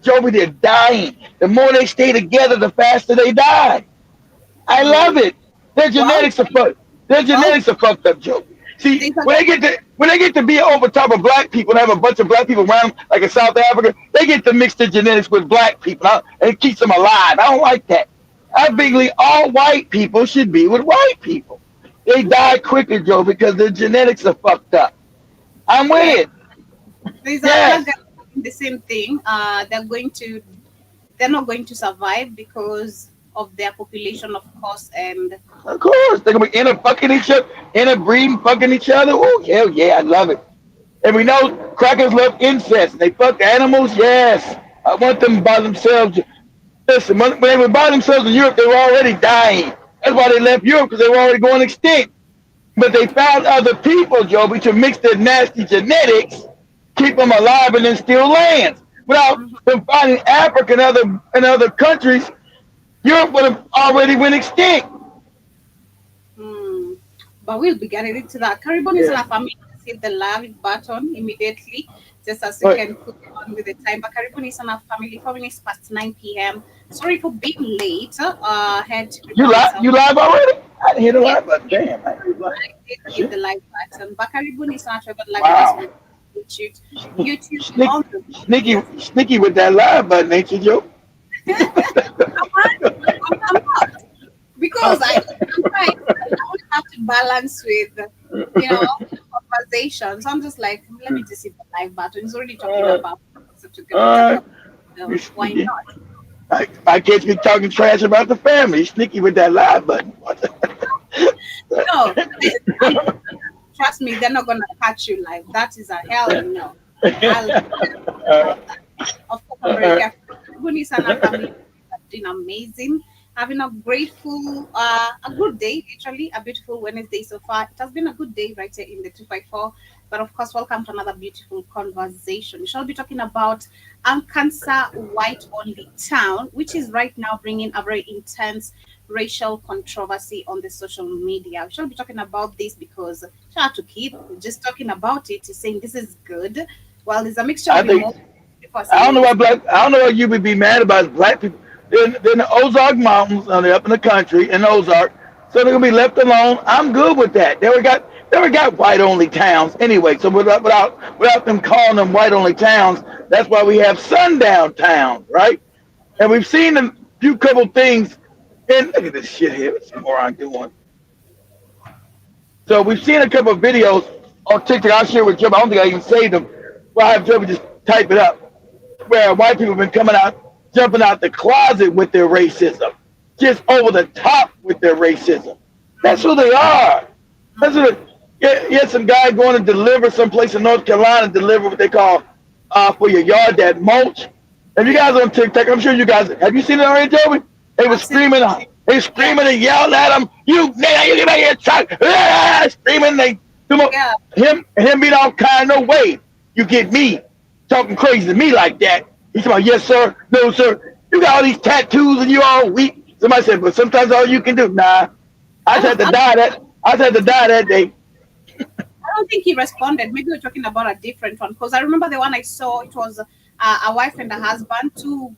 Joby, they're dying. The more they stay together, the faster they die. I love Mm. it. Their Well, genetics are fucked. Their well, genetics are fucked up, Joby. See, these are when they get to be over top of black people and have a bunch of black people around, like in South Africa, they get to mix their genetics with black people and it keeps them alive. I don't like that. I mm, think all white people should be with white people. They okay. die quicker, Joe, because their genetics are fucked up. I'm Okay. with it. These are black Yes, guys doing the same thing. They're not going to survive because of their population, of course, and of course. They're gonna be inner fucking each other, interbreeding, fucking each other. Oh hell yeah, I love it. And we know crackers love incest. They fuck animals. Yes, I want them by themselves. Listen, when they were by themselves in Europe, they were already dying. That's why they left Europe because they were already going extinct. But they found other people, Joby, to mix their nasty genetics, keep them alive, and then steal lands. Without mhm. them finding Africa and other countries, Europe would have already went extinct. Mm. But we'll be getting into that. Caribon is Yeah. on a family. Just hit the live button immediately, just as you But can put on with the time. But Caribon is on a family. 4 minutes past 9 p.m. Sorry for being late. Had to you prepare live? myself. You live already? I didn't hit the Yes, live button. Damn. I didn't live. I did hit Shit. the live button. But Caribon is not but live with us Wow. on YouTube. YouTube Sneak, on the sneaky, videos. sneaky with that live button, ain't you, Joe? Am I? I'm not. Because I'm trying, I would have to balance with, conversations. I'm just like, let me just hit the live button. It's already talking Uh, about, so to go talk uh, about, you why sneaky. not? I catch me talking trash about the family. You sneaky with that live button. No, I'm, trust me, they're not gonna catch you live. That is a hell no. I'll about that. Of course, I'm very careful. Bunis and our family are doing amazing. Having a grateful, a good day, literally a beautiful Wednesday so far. It has been a good day right here in the 254. But of course, welcome to another beautiful conversation. We shall be talking about Arkansas white only town, which is right now bringing a very intense racial controversy on the social media. We shall be talking about this because shout out to Keith, just talking about it, is saying this is good. Well, there's a mixture I of think emotions. People are I saying don't it know why is black. I don't know why you would be mad about is black people. They're in the Ozark Mountains, they're up in the country in Ozark, so they're gonna be left alone. I'm good with that. They were got white only towns anyway. So without them calling them white only towns, that's why we have sundown towns, right? And we've seen a few couple things. And look at this shit here. What's the moron doing? So we've seen a couple of videos on TikTok. I'll share with Joe. I don't think I even saved them. Well, I have Joe just type it up where white people have been coming out, jumping out the closet with their racism, just over the top with their racism. That's who they are. That's what. Yeah, some guy going to deliver someplace in North Carolina, deliver what they call for your yard that mulch. If you guys yeah, on TikTok, I'm sure you guys have you seen it already, Joey? They were absolutely. screaming, they Yeah, screaming and yelling at him. You nigga, you get back here, truck! Screaming. They yeah. him being all kind of way. You get me talking crazy to me like that. He's like, yes sir, no sir. You got all these tattoos and you all weak. Somebody said, but sometimes all you can do, nah. I just had to I die that. I just had to die that day. don't think he responded. Maybe we're talking about a different one because I remember the one I saw. It was a wife and a husband, two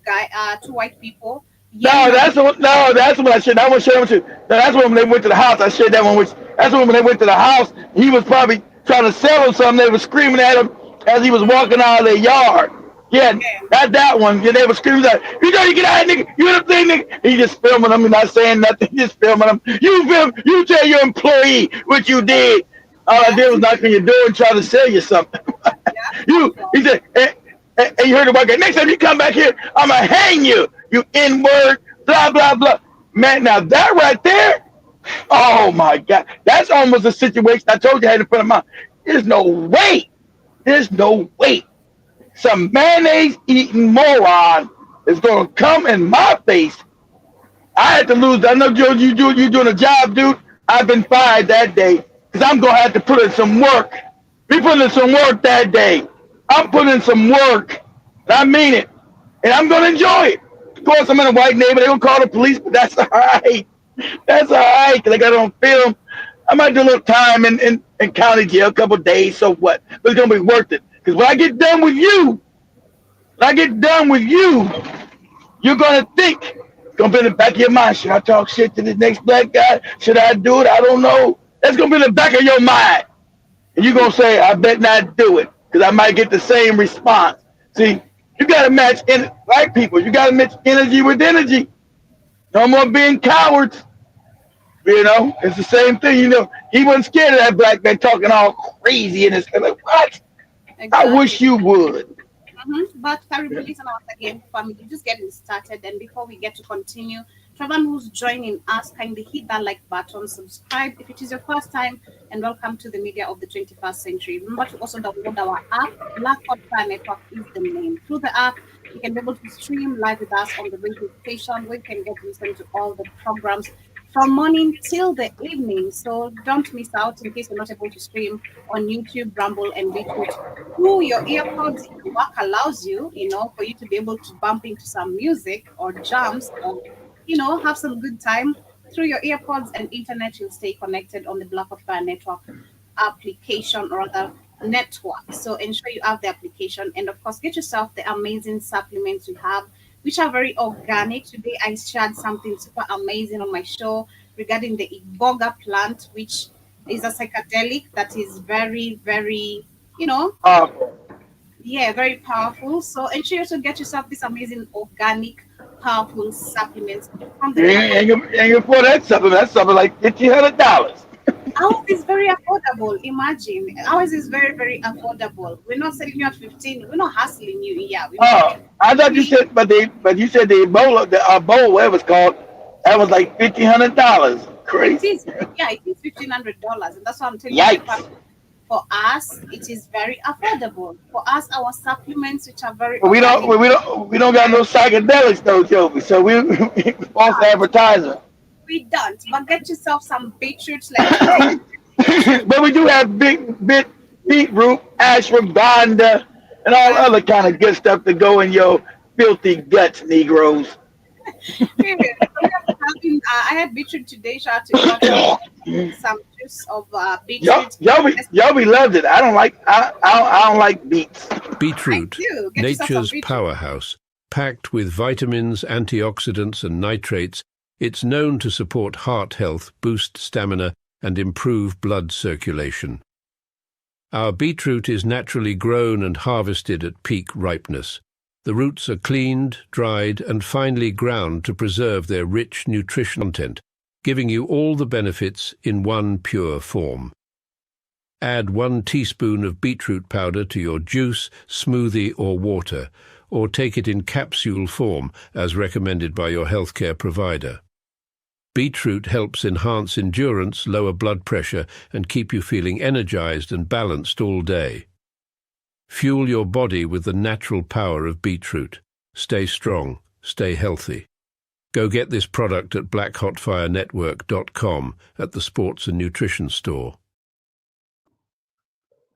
white people yelling No, at that's the. the one. No, that's the one I shared. I want to share with you. No, that's when they went to the house. I shared that one. Which that's when they went to the house. He was probably trying to sell him something. They were screaming at him as he was walking out of their yard. Yeah, Okay. that one. Yeah, they were screaming at you know you get out, nigga. You know the thing, nigga. He just filming them and not saying nothing. He just filming them. You film. You tell your employee what you did. All I Yeah. did was knock on your door and try to sell you something. Yeah. you. He said. And you heard the white guy. Next time you come back here, I'm gonna hang you. You N word. Blah blah blah. Man, now that right there. Oh my God, that's almost a situation I told you I had in front of my. There's no way. There's no way. Some mayonnaise eating moron is gonna come in my face. I had to lose. I know Joe, you doing a job, dude. I've been fired that day because I'm gonna have to put in some work. We put in some work that day. I'm putting in some work. And I mean it. And I'm gonna enjoy it. Of course, I'm in a white neighborhood. They're gonna call the police, but that's all right. That's all right because I got it on film. I might do a little time in county jail, a couple of days. So what? But it's gonna be worth it because when I get done with you, When I get done with you, you're gonna think, it's gonna be in the back of your mind. Should I talk shit to this next black guy? Should I do it? I don't know. That's gonna be in the back of your mind. And you're gonna say, I bet not do it, because I might get the same response. See, you gotta match in like people, you gotta match energy with energy. No more being cowards. It's the same thing. He wasn't scared of that black man talking all crazy in his head. Like, what? I wish Exactly. you would. But Caribou, listen once again, family, just getting started. And before we get to continue, to everyone who's joining us, kindly hit that like button, subscribe if it is your first time, and welcome to the media of the 21st century. Remember to also download our app. Black Hot Fire Network is the name. Through the app, you can be able to stream live with us on the radio station where you can get to listen to all the programs from morning till the evening. So don't miss out in case you're not able to stream on YouTube, Rumble, and Beetroot. Through your earpods, if your work allows you, for you to be able to bump into some music or jams or, have some good time. Through your earpods and internet, you'll stay connected on the Black of Fire Network application or other network. So ensure you have the application and of course get yourself the amazing supplements we have, which are very organic. Today I shared something super amazing on my show regarding the iboga plant, which is a psychedelic that is very, very, you know, Powerful. yeah, very powerful. So ensure you to get yourself this amazing organic, powerful supplements from the You Black. ain't gonna afford that supplement. That's something like $1,500. Ours is very affordable. Imagine ours is very, very affordable. We're not selling you at 15. We're not hustling you. Yeah, we're making Oh, it I thought you free. said, but you said the Ebola, the Ebola, whatever it's called, that was like $1,500. It Crazy. is, yeah, it is $1,500, and that's what I'm telling you. The Yikes. fact for us, it is very affordable. For us, our supplements, which are very But we don't, organic, we don't got no psychedelics though, Joby. So we false advertising. we don't. But get yourself some beetroots, like today. Beetroot, But we do have beetroot, ashwagandha, and all uh, other kind of good stuff to go in your filthy guts, Negroes. period. So we are having, I had beetroot today. Shout out to God. So I'm having some juice of beetroot. Yes, Yobi loves it. I don't like I don't like beets. I Beetroot, do. Get yourself some nature's beetroot. powerhouse. Packed with vitamins, antioxidants, and nitrates, it's known to support heart health, boost stamina, and improve blood circulation. Our beetroot is naturally grown and harvested at peak ripeness. The roots are cleaned, dried, and finely ground to preserve their rich nutrition content, giving you all the benefits in one pure form. Add 1 teaspoon of beetroot powder to your juice, smoothie, or water, or take it in capsule form as recommended by your healthcare provider. Beetroot helps enhance endurance, lower blood pressure, and keep you feeling energized and balanced all day. Fuel your body with the natural power of beetroot. Stay strong, stay healthy. Go get this product at blackhotfirenetwork.com at the Sports and Nutrition Store.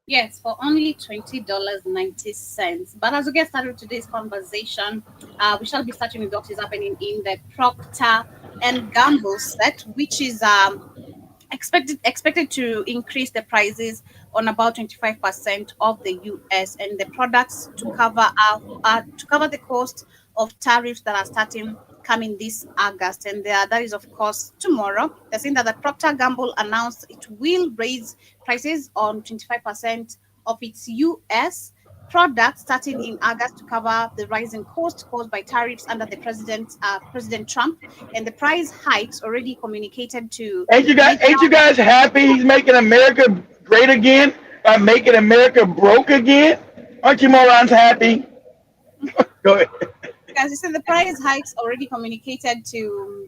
Yes, for only $20.90. But as we get started with today's conversation, we shall be starting with what is happening in the Procter and Gamble set, which is expected to increase the prices on about 25% of the US and the products to cover the cost of tariffs that are starting coming this August, and that is of course tomorrow. They're saying that the Procter Gamble announced it will raise prices on 25% of its US products starting in August to cover the rising cost caused by tariffs under the President Trump, and the price hikes already communicated to major. Ain't you guys happy he's making America great again? By making America broke again? Aren't you morons happy? Go ahead. As I said, the price hikes already communicated to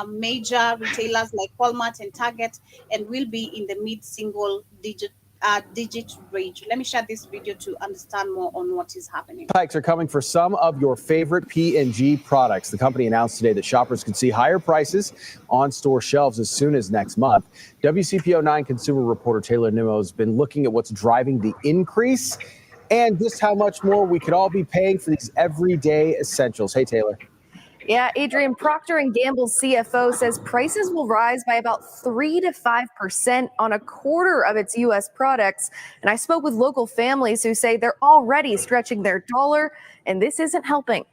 major retailers like Walmart and Target, and will be in the mid-single digit range. Let me share this video to understand more on what is happening. Hikes are coming for some of your favorite P&G products. The company announced today that shoppers could see higher prices on store shelves as soon as next month. WCPO9 consumer reporter Taylor Nimmo has been looking at what's driving the increase and just how much more we could all be paying for these everyday essentials. Hey, Taylor. Yeah, Adrian, Procter & Gamble's CFO says prices will rise by about 3 to 5% on a quarter of its U.S. products. And I spoke with local families who say they're already stretching their dollar, and this isn't helping.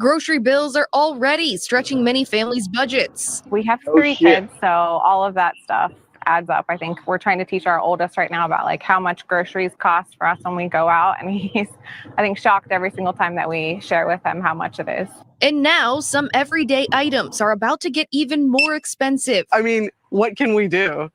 Grocery bills are already stretching many families' budgets. We have Oh, 3 shit. kids, so all of that stuff adds up. I think we're trying to teach our oldest right now about like how much groceries cost for us when we go out, and he's, I think, shocked every single time that we share with him how much it is. And now some everyday items are about to get even more expensive. I mean, what can we do?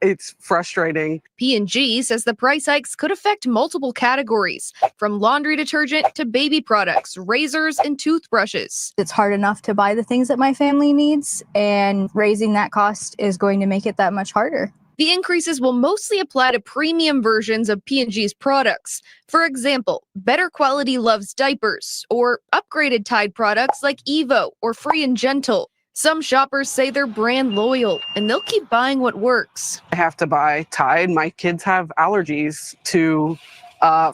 It's frustrating. P&G says the price hikes could affect multiple categories, from laundry detergent to baby products, razors, and toothbrushes. It's hard enough to buy the things that my family needs, and raising that cost is going to make it that much harder. The increases will mostly apply to premium versions of P&G's products. For example, Better Quality Loves diapers, or upgraded Tide products like Evo or Free and Gentle. Some shoppers say they're brand loyal, and they'll keep buying what works. I have to buy Tide. My kids have allergies to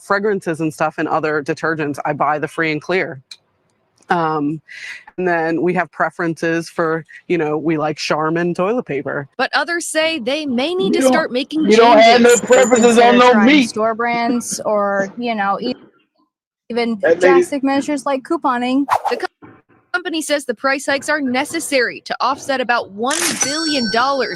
fragrances and stuff and other detergents. I buy the Free and Clear. And then we have preferences for, we like Charmin toilet paper. But others say they may need to start making You changes. don't have no preferences on no Trying meat. store brands, or even drastic measures like couponing. The company says the price hikes are necessary to offset about $1 billion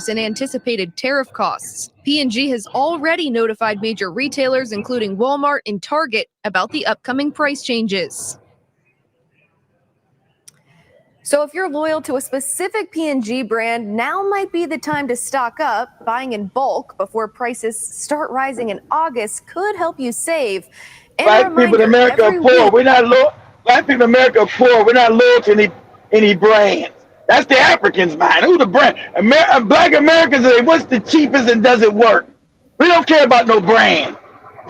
in anticipated tariff costs. P&G has already notified major retailers, including Walmart and Target, about the upcoming price changes. So if you're loyal to a specific P&G brand, now might be the time to stock up. Buying in bulk before prices start rising in August could help you save. And Black people in America are poor. We're not loyal. Black people in America are poor. We're not loyal to any brands. That's the Africans' mind. Who's the brand? Black Americans say, what's the cheapest and does it work? We don't care about no brand.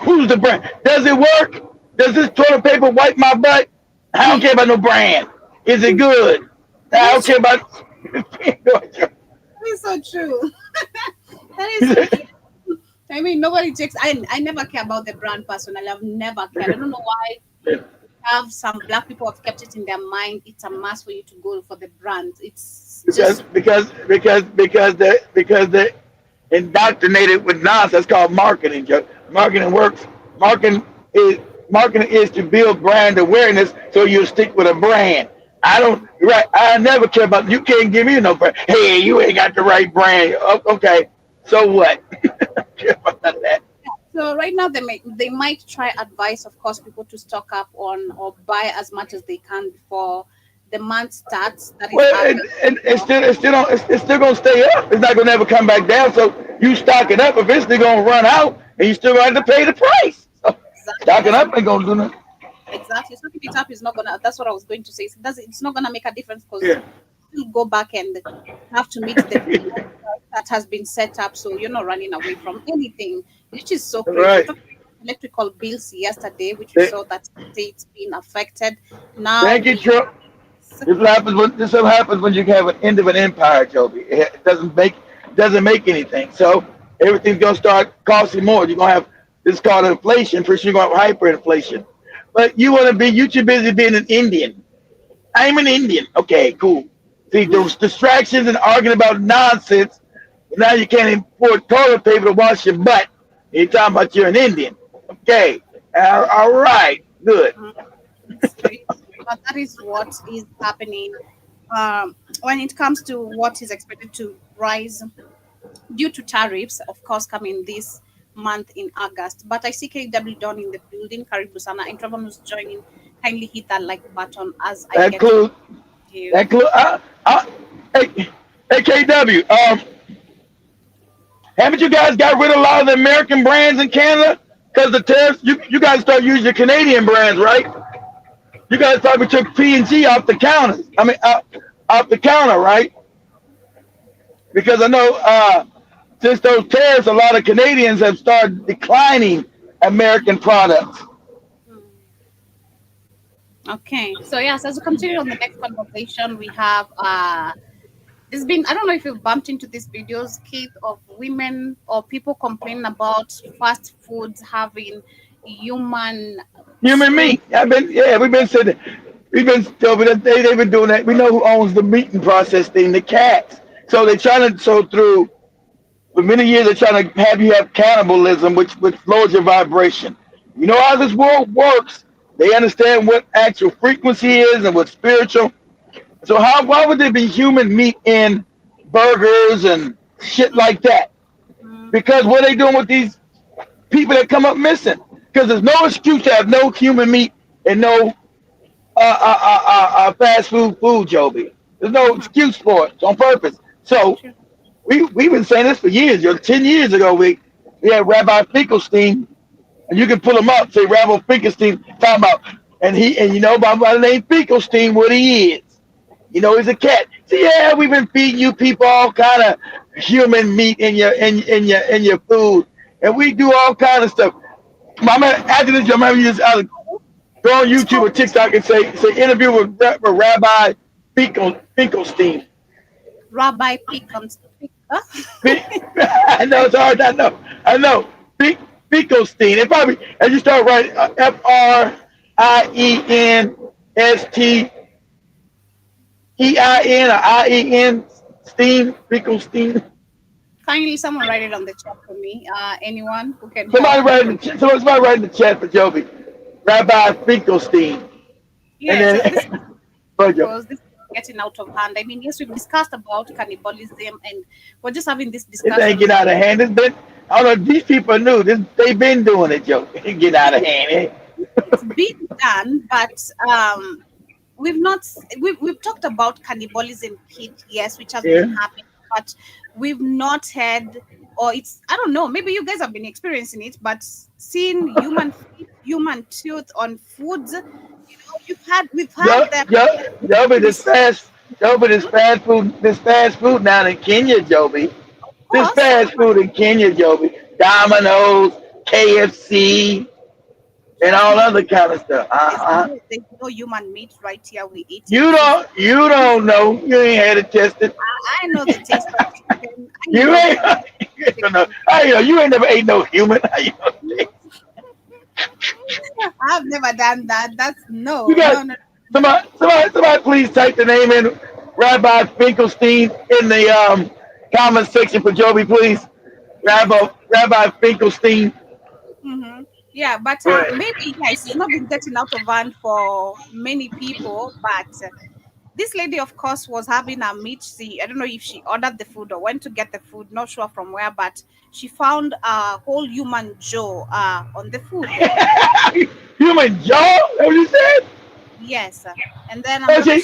Who's the brand? Does it work? Does this toilet paper wipe my butt? I don't care about no brand. Is it good? I don't care about. That is so true. That is so true. I mean, nobody takes. I never care about the brand personally. I've never cared. I don't know why. Have some black people have kept it in their mind. It's a must for you to go for the brand. It's just because they're indoctrinated with nonsense. That's called marketing. Marketing works. Marketing is to build brand awareness, so you stick with a brand. I never care about. You can't give me no brand. Hey, you ain't got the right brand. Okay, so what? I don't care about none of that. So right now they might try advise, of course, people to stock up on or buy as much as they can before the month starts. That is it's still gonna stay up. It's not gonna ever come back down. So you stock it up. If it's still gonna run out, and you still gonna have to pay the price. So stocking up ain't gonna do nothing. Exactly. Stocking it up is not gonna. That's what I was going to say. It's not gonna make a difference because you go back and have to meet the that has been set up. So you're not running away from anything, which is so crazy. Right. Electrical bills yesterday, which we saw that states being affected. Now, thank you, Trump. This happens when you have an end of an empire, Joby. It doesn't make anything. So everything's gonna start costing more. You're gonna have this called inflation. First, you're gonna have hyperinflation. But you too busy being an Indian. I'm an Indian. Okay, cool. See, those distractions and arguing about nonsense. Now you can't afford toilet paper to wash your butt. You're talking about you're an Indian. Okay. All right. Good. But that is what is happening when it comes to what is expected to rise due to tariffs, of course, coming this month in August. But I see KW Don in the building, Karibu Sana, and Trevor who's joining. Kindly hit that like button as I get you. Hey, KW, haven't you guys got rid of a lot of the American brands in Canada? Because the tariffs, you guys start using your Canadian brands, right? You guys probably took P&G off the counter. Off the counter, right? Because I know since those tariffs, a lot of Canadians have started declining American products. Okay, so yes, as we continue on the next conversation, we have there's been, I don't know if you've bumped into these videos, Keith, of women or people complaining about fast foods having human meat. We've been saying We've been they've been doing that. We know who owns the meat and process thing, the cats. So they're trying to through for many years they're trying to have you have cannibalism, which lowers your vibration. You know how this world works. They understand what actual frequency is and what spiritual. So why would there be human meat in burgers and shit like that? Because what are they doing with these people that come up missing? Because there's no excuse to have no human meat and no fast food, Joby. There's no excuse for it. It's on purpose. So we've been saying this for years. 10 years ago, we had Rabbi Finkelstein, and you can pull him up. Say Rabbi Finkelstein talking about, and you know by the name Finkelstein what he is. You know he's a cat. So yeah, we've been feeding you people all kind of human meat in your food, and we do all kind of stuff. Mama, after this, remember you just go on YouTube or TikTok and say interview with Rabbi Finkelstein. Rabbi Finkelstein. Huh? I know it's hard. I know. Finkelstein. It probably as you start writing FRIENSTEIN or IEN Steen Finkelstein. Kindly, someone write it on the chat for me. Anyone who can. Somebody write in the chat for Joby. Rabbi Finkelstein. Yes, Because this is getting out of hand. I mean, yes, we've discussed about cannibalism, and we're just having this it discussion. ain't get out of hand. It's been, I don't know, these people knew this. They've been doing it, Joe. It get out of hand. It's been done, but we've talked about cannibalism kit, yes, which has been happening, but we've not had, or it's, I don't know, maybe you guys have been experiencing it, but seeing human tooth on foods, you know, we've had them. Joby, this fast food now in Kenya, Joby. This fast food in Kenya, Joby. Domino's, KFC, and all other kind of stuff. There's no human meat right here. We eat. You don't know. You ain't had it tested. I know the taste of chicken. You ain't never ate no human. I've never done that. That's no. Somebody please type the name in Rabbi Finkelstein in the comment section for Joby, please. Rabbi Finkelstein. Mm-hmm. Yeah, but maybe guys, it's not been getting out of hand for many people. But this lady, of course, was having a meat. I don't know if she ordered the food or went to get the food. Not sure from where, but she found a whole human jaw on the food. Human jaw? That what you said? Yes, and then okay.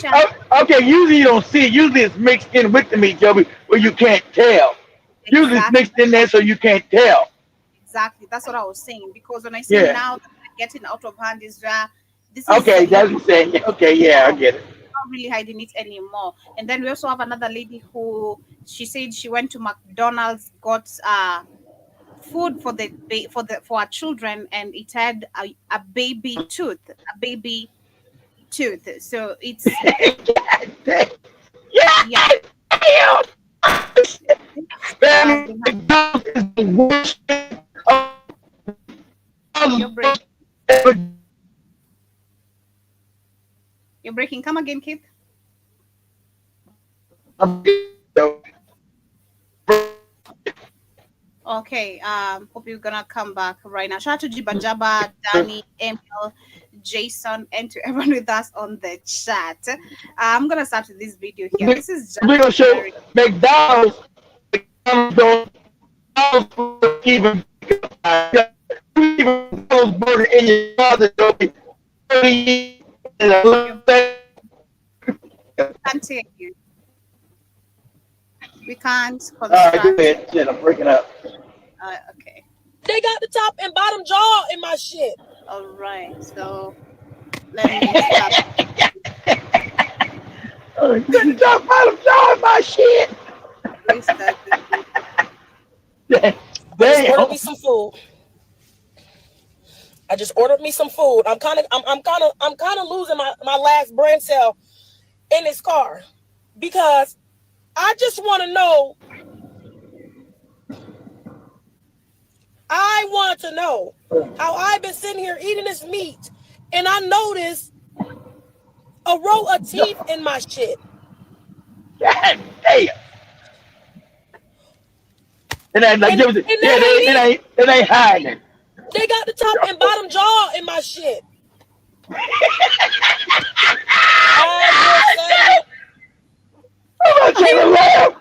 Usually you don't see it. Usually it's mixed in with the meat, Joby, where you can't tell. Exactly. Usually it's mixed in there so you can't tell. Exactly, that's what I was saying. Because when I say now that getting out of hand is this is okay. That's what I'm saying. Okay, yeah, I get it. Not really hiding it anymore. And then we also have another lady who she said she went to McDonald's, got food for our children, and it had a baby tooth, So it's You're breaking. Come again, Keith. Okay. Hope you're gonna come back right now. Shout out to Jibajaba, Danny, Emil, Jason, and to everyone with us on the chat. I'm gonna start with this video here. This is we're gonna show McDonald's even burger in your closet. Can't hear you. We can't. All right, go ahead. Shit, I'm breaking up. Okay. They got the top and bottom jaw in my shit. All right, so let me stop. The top bottom jaw in my shit. Ordered me some food. I just ordered me some food. I'm kind of losing my last brain cell in this car because I just want to know. I want to know how I've been sitting here eating this meat, and I noticed a row of teeth in my shit. God damn. And that, like, it ain't hiding. They got the top and bottom jaw in my shit. I'm not trying to laugh.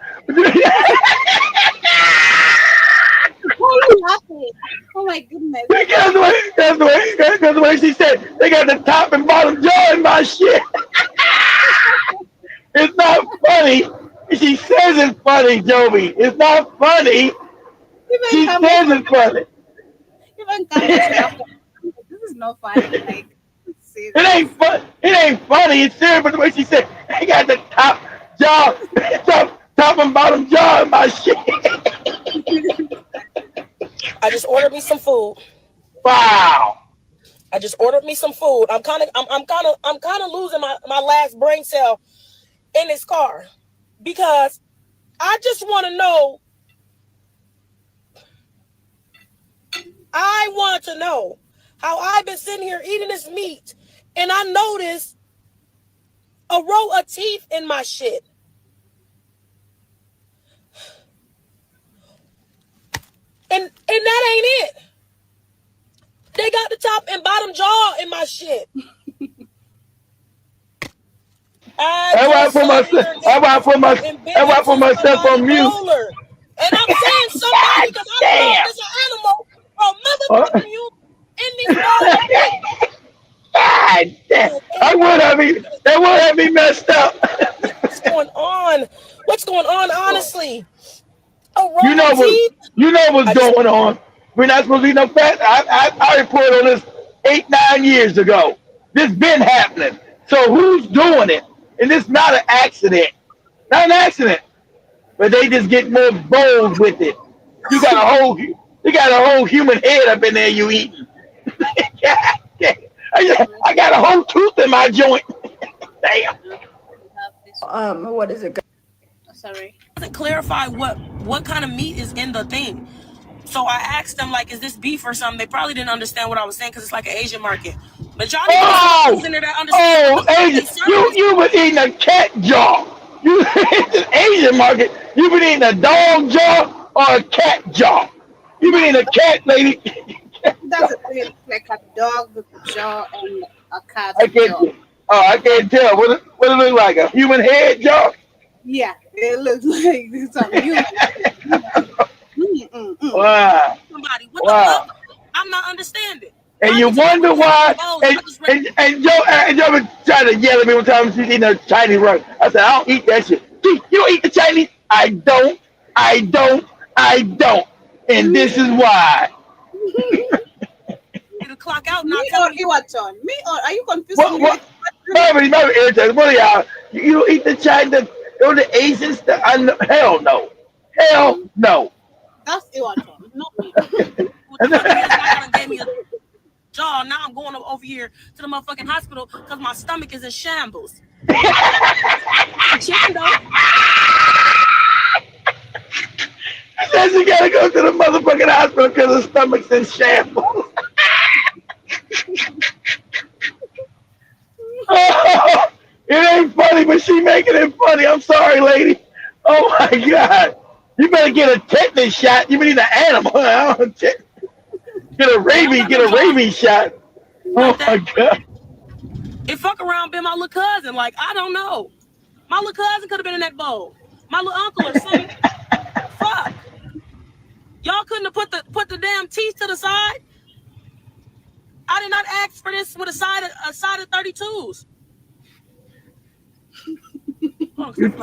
Why are you laughing? Oh my goodness. That's the way she said, they got the top and bottom jaw in my shit. It's not funny. She says it's funny, Joby. It's not funny. She says it's funny. Even this is not funny. Like, it ain't funny. It's serious, but the way she said, they got the top and bottom jaw in my shit. I just ordered me some food. Wow. I just ordered me some food. I'm kind of losing my last brain cell in this car because I just want to know. I want to know how I've been sitting here eating this meat and I noticed a row of teeth in my shit. And that ain't it. They got the top and bottom jaw in my shit. I put myself on mute. And I'm saying somebody because I don't know if it's an animal or motherfucking you in this ball. God damn. That would have me messed up. What's going on? What's going on, honestly? You know what's going on. We're not supposed to eat no fat. I reported on this 8-9 years ago. This been happening. So who's doing it? And it's not an accident. Not an accident. But they just get more bold with it. You got a whole human head up in there you eating. I got a whole tooth in my joint. Damn. What is it? Sorry. Doesn't clarify what kind of meat is in the thing. So I asked them, like, is this beef or something? They probably didn't understand what I was saying because it's like an Asian market. But y'all need to in there that understand. Asian. You been eating a cat jaw. You it's an Asian market. You been eating a dog jaw or a cat jaw. You been eating a cat, lady. It doesn't really look like a dog with a jaw and a cat jaw. I can't tell. What it look like? A human head jaw? Yeah, it looks like something. Wow. Somebody, what the fuck? I'm not understanding. And you wonder why. And Joe been trying to yell at me one time she's eating a Chinese rice. I said, I don't eat that shit. You don't eat the Chinese? I don't. And this is why. To clock out, me or Iwaton? Me or are you confused? Maybe irritated. What are y'all? You don't eat the Chinese or the Asian stuff? Hell no. Hell no. That's Iwaton, not me. Gave me a jaw. Now I'm going over here to the motherfucking hospital because my stomach is in shambles. Chicken though. She says you gotta go to the motherfucking hospital because her stomach's in shambles. Oh, it ain't funny, but she making it funny. I'm sorry, lady. Oh my God. You better get a tetanus shot. You need an animal. Get a rabies shot. Oh my God. It fuck around been my little cousin. Like, I don't know. My little cousin could have been in that bowl. My little uncle or something. Fuck. Y'all couldn't have put the damn teeth to the side. I did not ask for this with a side of 32s.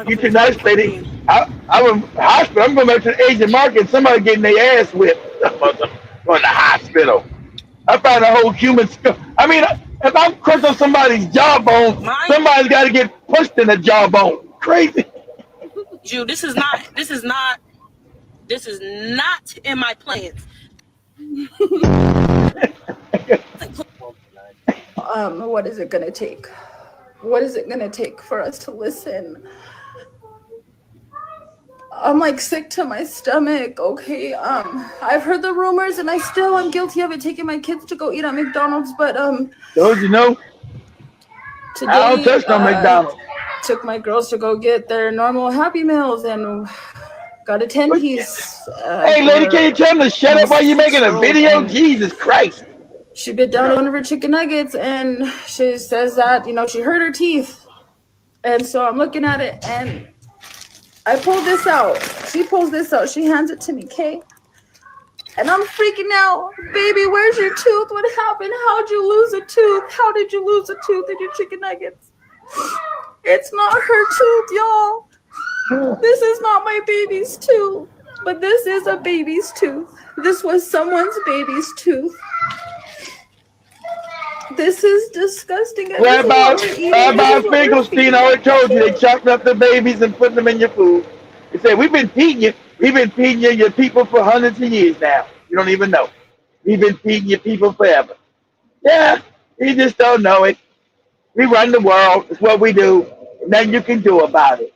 You too nice, lady. I was hospital. I'm going back to the Asian market. Somebody getting their ass whipped. Going to the hospital. I found a whole human skull. I mean, if I'm crunching somebody's jawbone, somebody's got to get pushed in the jawbone. Crazy. Jude, this is not in my plans. What is it gonna take? What is it gonna take for us to listen? I'm like sick to my stomach, okay? I've heard the rumors and I'm guilty of it, taking my kids to go eat at McDonald's, but Don't you know? I don't Today, touch no McDonald's. took my girls to go get their normal Happy Meals and got a 10-piece. Hey, lady, can you tell them to shut up while you're making a video? Jesus Christ. She bit down one of her chicken nuggets and she says that, she hurt her teeth. And so I'm looking at it and I pull this out. She pulls this out. She hands it to me, Kay. And I'm freaking out. Baby, where's your tooth? What happened? How'd you lose a tooth? How did you lose a tooth in your chicken nuggets? It's not her tooth, y'all. This is not my baby's tooth. But this is a baby's tooth. This was someone's baby's tooth. This is disgusting. Rabbi Finkelstein already told you they chopped up the babies and put them in your food. He said, we've been feeding your people for hundreds of years now. You don't even know. We've been feeding your people forever. Yeah, you just don't know it. We run the world. It's what we do. Nothing you can do about it.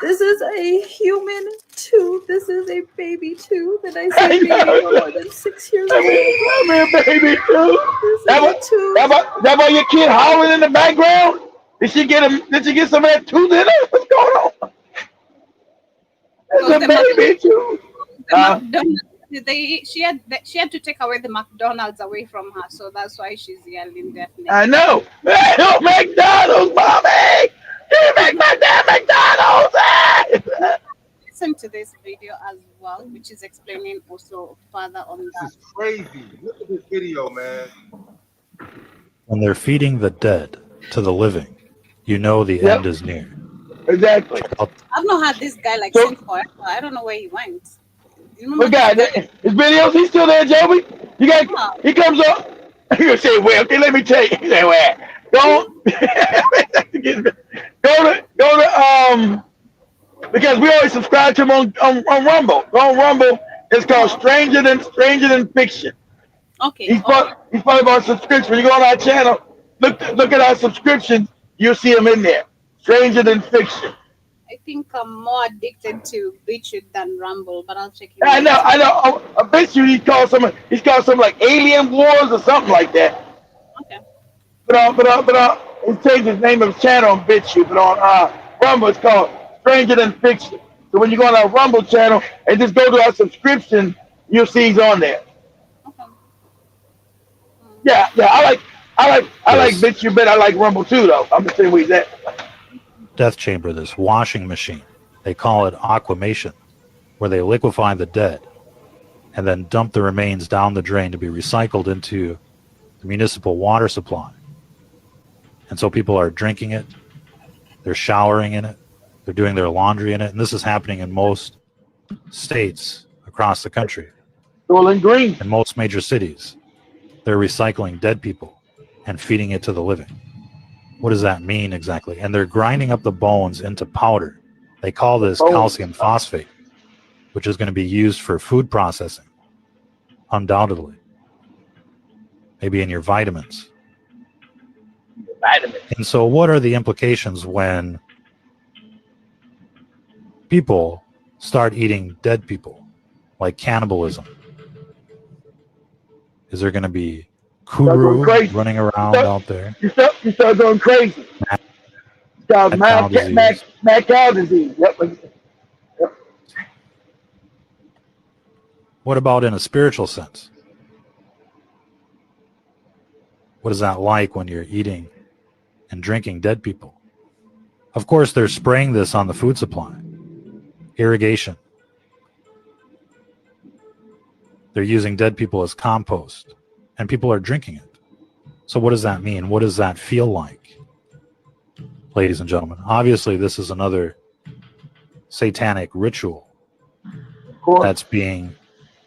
This is a human tooth. This is a baby tooth. And I say baby for more than 6 years old. I'm a baby tooth. That why your kid howling in the background? Did she get some of that tooth in her? What's going on? It's a baby tooth. She had to take away the McDonald's away from her, so that's why she's yelling definitely. I know. Hey, no McDonald's, mommy! Give me my damn McDonald's! Listen to this video as well, which is explaining also further on that. This is crazy. Look at this video, man. When they're feeding the dead to the living, you know the end is near. Exactly. I've not had this guy sing forever. I don't know where he went. What guy? His videos? He's still there, Joey? He comes up. He gonna say, "Well, okay, let me tell you." He say, "Well, don't go to because we always subscribe to him on Rumble. On Rumble, it's called Stranger Than Fiction. Okay. He's part of our subscription. When you go on our channel, look at our subscription. You'll see him in there. Stranger Than Fiction. I think I'm more addicted to BitChute than Rumble, but I'll check it out. I know. I bet you he's called some like Alien Wars or something like that. Okay. But he changed his name of his channel on BitChute, but on Rumble it's called Stranger Than Fiction. So when you go on our Rumble channel and just go to our subscription, you'll see he's on there. Okay. Yeah. I like BitChute, but I like Rumble too, though. I'm the same way he's at. Death chamber, this washing machine. They call it aquamation, where they liquefy the dead and then dump the remains down the drain to be recycled into the municipal water supply. And so people are drinking it, they're showering in it, they're doing their laundry in it, and this is happening in most states across the country. Bowling Green. In most major cities, they're recycling dead people and feeding it to the living. What does that mean exactly? And they're grinding up the bones into powder. They call this calcium phosphate, which is going to be used for food processing, undoubtedly. Maybe in your vitamins. And so what are the implications when people start eating dead people, like cannibalism? Is there going to be Kuru running around out there? You start going crazy. It's called mad cow disease. Yep. What about in a spiritual sense? What is that like when you're eating and drinking dead people? Of course, they're spraying this on the food supply. Irrigation. They're using dead people as compost, and people are drinking it. So what does that mean? What does that feel like, ladies and gentlemen? Obviously, this is another satanic ritual that's being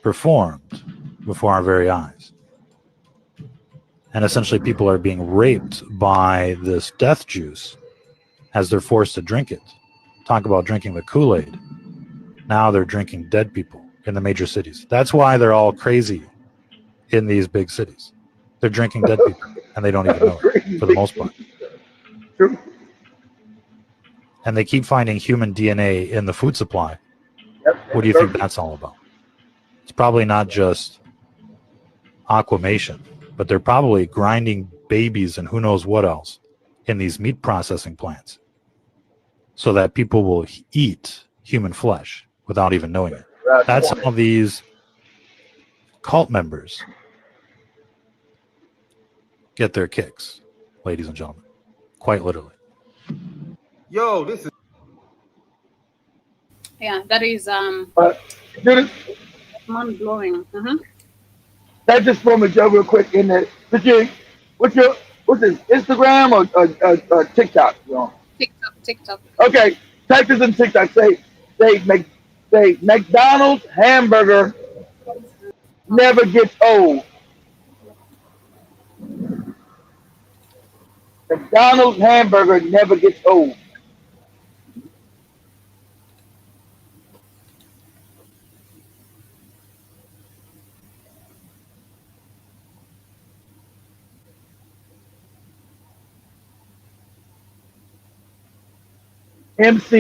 performed before our very eyes. And essentially, people are being raped by this death juice as they're forced to drink it. Talk about drinking the Kool-Aid. Now they're drinking dead people in the major cities. That's why they're all crazy in these big cities. They're drinking dead people, and they don't even know it, for the most part. And they keep finding human DNA in the food supply. What do you think that's all about? It's probably not just aquamation, but they're probably grinding babies and who knows what else in these meat processing plants so that people will eat human flesh without even knowing it. That's how these cult members get their kicks, ladies and gentlemen, quite literally. Yo, this is Yeah, that is Dude, mind blowing. that just for me, Joe, real quick. In the what's this Instagram or TikTok? You know? TikTok. Okay, type this in TikTok. Say McDonald's hamburger never gets old. McDonald's hamburger never gets old. McDonald.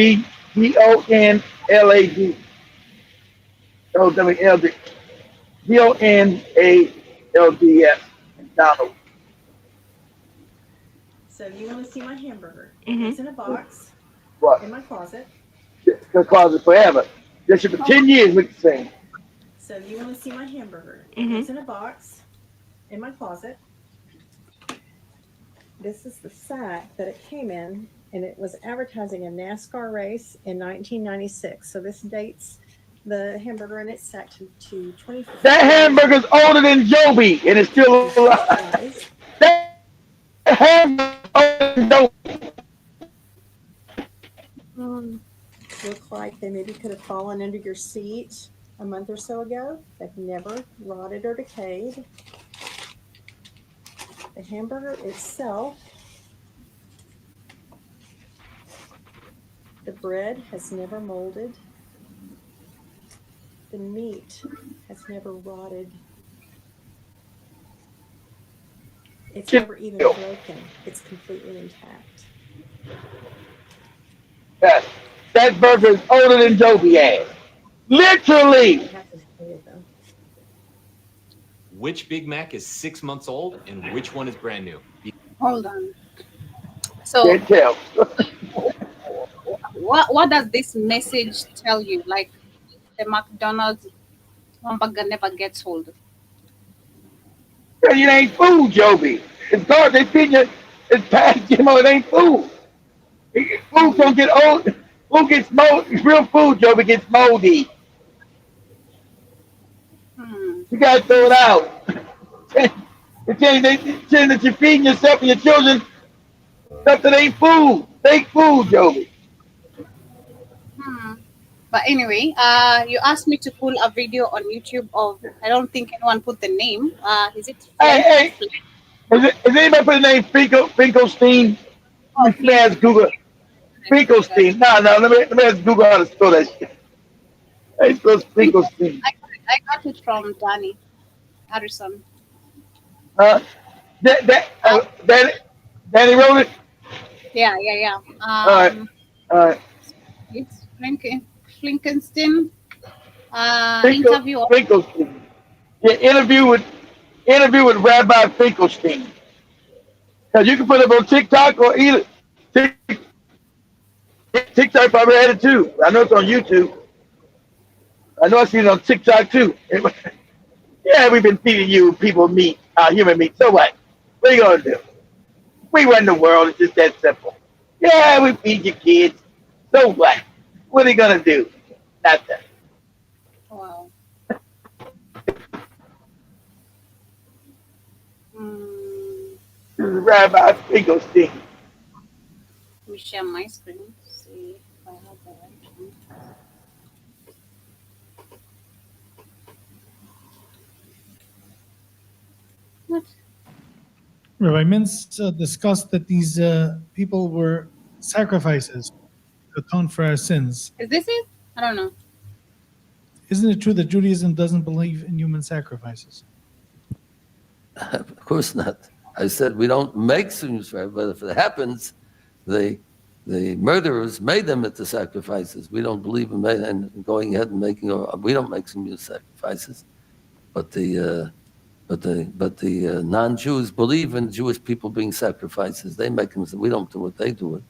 WLD. DONALDS. McDonald's. So you want to see my hamburger? It's in a box What? in my closet. The closet forever. This should be 10 years with the same. So you want to see my hamburger? It's in a box in my closet. This is the sack that it came in, and it was advertising a NASCAR race in 1996. So this dates the hamburger in its sack to 24. That hamburger's older than Joby, and it's still alive. That hamburger's older than Joby. Look like they maybe could have fallen under your seat a month or so ago. They've never rotted or decayed. The hamburger itself, the bread has never molded. The meat has never rotted. It's never even broken. It's completely intact. Yes. That burger is older than Joby ass. Literally. Which Big Mac is 6 months old and which one is brand new? Hold on. So Can't tell. what does this message tell you? Like the McDonald's hamburger never gets old. It ain't food, Joby. It's garbage. They feed you. It's past, it ain't food. Food don't get old. Food gets moldy. Real food, Joby, gets moldy. You gotta throw it out. They saying that you're feeding yourself and your children stuff that ain't food. Fake food, Joby. But anyway, you asked me to pull a video on YouTube of, I don't think anyone put the name. Is it? Hey. Is anybody put the name Finkelstein? Let me ask Google. Finkelstein. No. Let me ask Google how to spell that shit. How you spell Finkelstein? I got it from Danny Harrison. Danny wrote it? Yeah. All right. It's Finkelstein. Interview. Finkelstein. Yeah, interview with Rabbi Finkelstein. Because you can put it on TikTok or either TikTok probably had it too. I know it's on YouTube. I know I seen it on TikTok too. Yeah, we've been feeding you people meat, human meat. So what? What are you gonna do? We run the world. It's just that simple. Yeah, we feed your kids. So what? What are you gonna do? Nothing. Wow. This is Rabbi Finkelstein. Let me share my screen. See if I have the right one. What? Rabbi Mintz discussed that these people were sacrifices to atone for our sins. Is this it? I don't know. Isn't it true that Judaism doesn't believe in human sacrifices? Of course not. I said we don't make sacrifices, but if it happens, the murderers made them into sacrifices. We don't believe in going ahead and making. We don't make some sacrifices, but the But the non-Jews believe in Jewish people being sacrifices. They make them. We don't do it. They do it.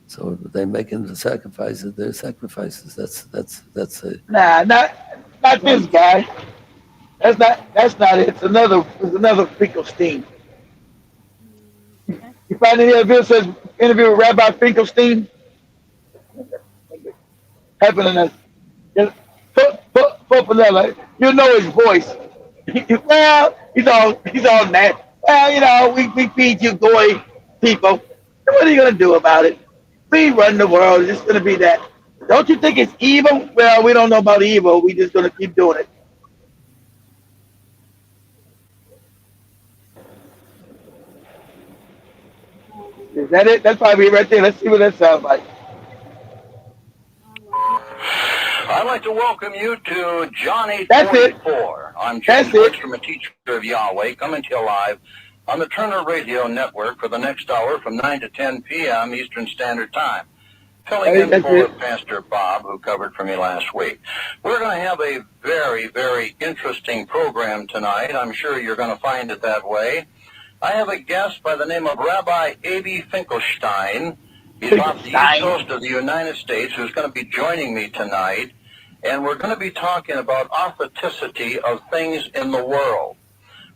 So they make them the sacrifices. They're sacrifices. That's a. Nah, not this guy. That's not it. It's another Finkelstein. You find any other video says interview with Rabbi Finkelstein? Happening as like, you know his voice. Well, he's all nasty. Well, you know, we feed you goy people. What are you gonna do about it? We run the world. It's just gonna be that. Don't you think it's evil? Well, we don't know about evil. We just gonna keep doing it. Is that it? That's probably right there. Let's see what that sounds like. I'd like to welcome you to Johnny That's 44. I'm James Bergstrom, a teacher of Yahweh, coming to you live on the Turner Radio Network for the next hour from 9 to 10 p.m. Eastern Standard Time. Filling in for Pastor Bob, who covered for me last week. We're going to have a very, very interesting program tonight. I'm sure you're going to find it that way. I have a guest by the name of Rabbi A.B. Finkelstein. He's off the east coast of the United States, who's going to be joining me tonight. And we're going to be talking about authenticity of things in the world.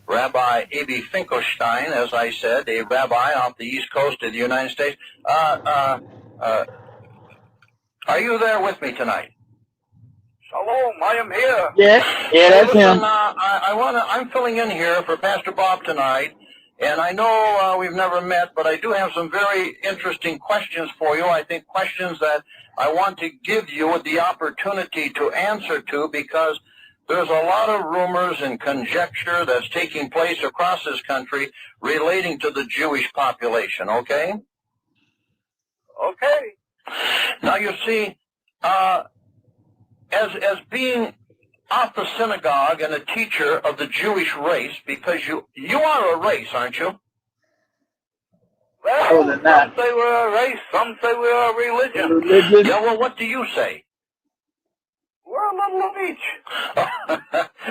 Rabbi A.B. Finkelstein, as I said, a rabbi off the east coast of the United States. Are you there with me tonight? Shalom, I am here. Yeah, that's him. I'm filling in here for Pastor Bob tonight, and I know we've never met, but I do have some very interesting questions for you. I think questions that I want to give you the opportunity to answer to, because there's a lot of rumors and conjecture that's taking place across this country relating to the Jewish population, okay? Okay. Now, you see, as being off the synagogue and a teacher of the Jewish race, because you are a race, aren't you? Well, some say we're a race, some say we're a religion. Yeah, well, what do you say? We're a little of each.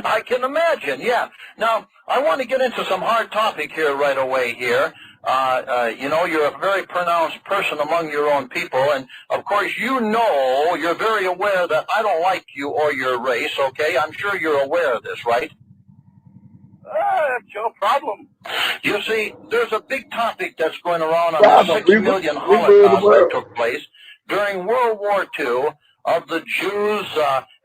I can imagine, yeah. Now, I want to get into some hard topic here right away here. You know, you're a very pronounced person among your own people, and of course you're very aware that I don't like you or your race, okay? I'm sure you're aware of this, right? That's your problem. You see, there's a big topic that's going around on the 6 million Holocaust that took place during World War II of the Jews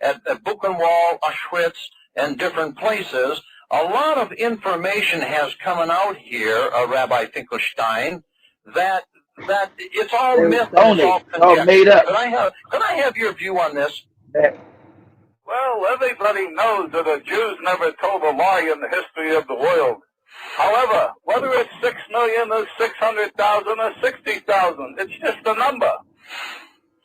at Buchenwald, Auschwitz, and different places. A lot of information has coming out here, Rabbi Finkelstein, that it's all myth and it's all conjecture. Made up. Could I have your view on this? Yeah. Well, everybody knows that the Jews never told a lie in the history of the world. However, whether it's 6 million or 600,000 or 60,000, it's just a number.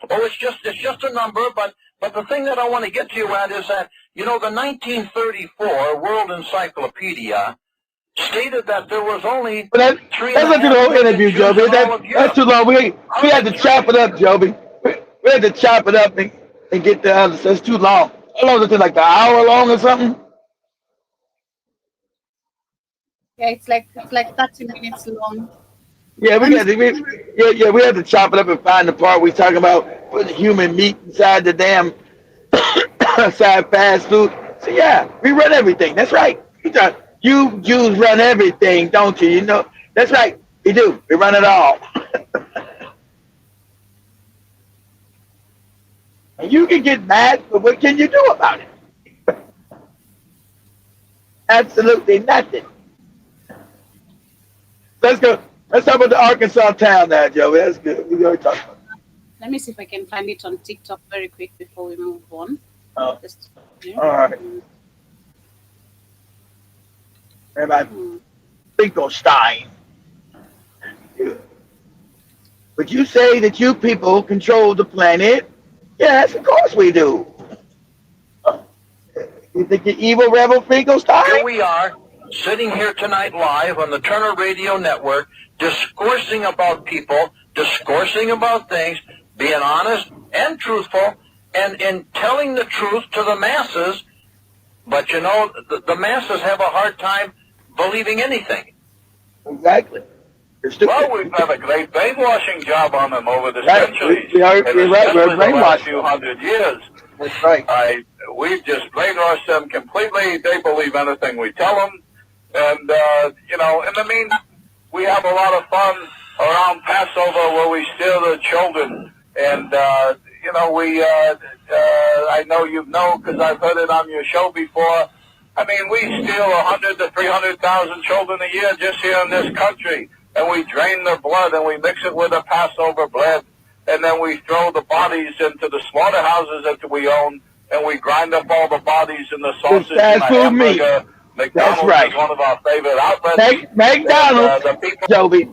Oh, it's just a number, but the thing that I want to get to you at is that, you know, the 1934 World Encyclopedia stated that there was only that's not the whole interview, Joby. That's too long. We had to chop it up, Joby. We had to chop it up and get the others. That's too long. How long is it? Like an hour long or something? Yeah, it's like 30 minutes long. Yeah, we had to chop it up and find the part we talking about putting human meat inside the damn inside fast food. So yeah, we run everything. That's right. You Jews run everything, don't you? You know that's right. We do. We run it all. And you can get mad, but what can you do about it? Absolutely nothing. Let's go. Let's talk about the Arkansas town now, Joey. That's good. We already talked about it. Let me see if I can find it on TikTok very quick before we move on. All right. Rabbi Finkelstein. Would you say that you people control the planet? Yes, of course we do. You think you're evil, Rebel Finkelstein? Here we are, sitting here tonight live on the Turner Radio Network, discoursing about people, discoursing about things, being honest and truthful, and in telling the truth to the masses But you know, the masses have a hard time believing anything. Exactly. Well, we've done a great brainwashing job on them over the Right. centuries, You're and right. We're especially the last brainwashed. few hundred years. That's right. We've just brainwashed them completely. They believe anything we tell them. And, you know, in the meantime, we have a lot of fun around Passover where we steal the children. And, you know, I know you know because I've heard it on your show before. I mean, we steal 100 to 300,000 children a year just here in this country. And we drain their blood and we mix it with the Passover bread. And then we throw the bodies into the slaughterhouses that we own. And we grind up all the bodies in the sausage and the Fast food meat. hamburger. McDonald's That's right. is one of our favorite outlets. McDonald's, And, the people Joby.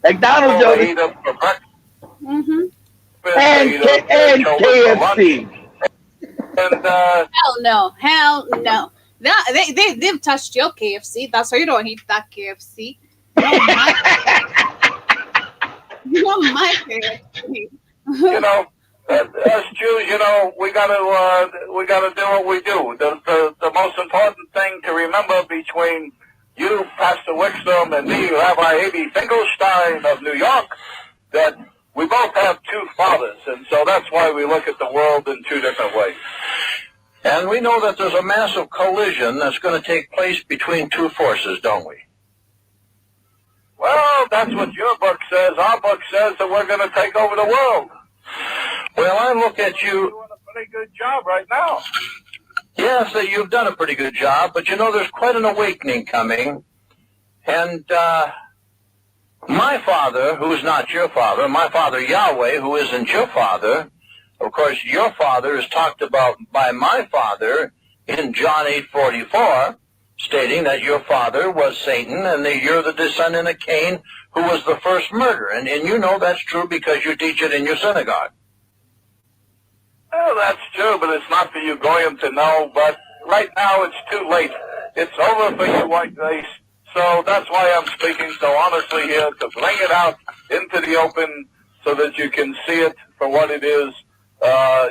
McDonald's, they Joby. eat them for breakfast. And KFC. And Hell no. They've touched your KFC. That's why you don't eat that KFC. You want my KFC. You know, as Jews, you know, we gotta do what we do. The most important thing to remember between you, Pastor Wickstrom, and me, Rabbi Avi Finkelstein of New York, that we both have two fathers, and so that's why we look at the world in two different ways. And we know that there's a massive collision that's going to take place between two forces, don't we? Well, that's what your book says. Our book says that we're going to take over the world. Well, I look at you doing a pretty good job right now. Yes, you've done a pretty good job, but you know there's quite an awakening coming. And my father, who's not your father, my father Yahweh, who isn't your father, of course your father is talked about by my father in John 8:44, stating that your father was Satan and that you're the descendant of Cain, who was the first murderer. And you know that's true because you teach it in your synagogue. Well, that's true, but it's not for you going to know. But right now it's too late. It's over for you, white race. So that's why I'm speaking so honestly here, to bring it out into the open so that you can see it for what it is.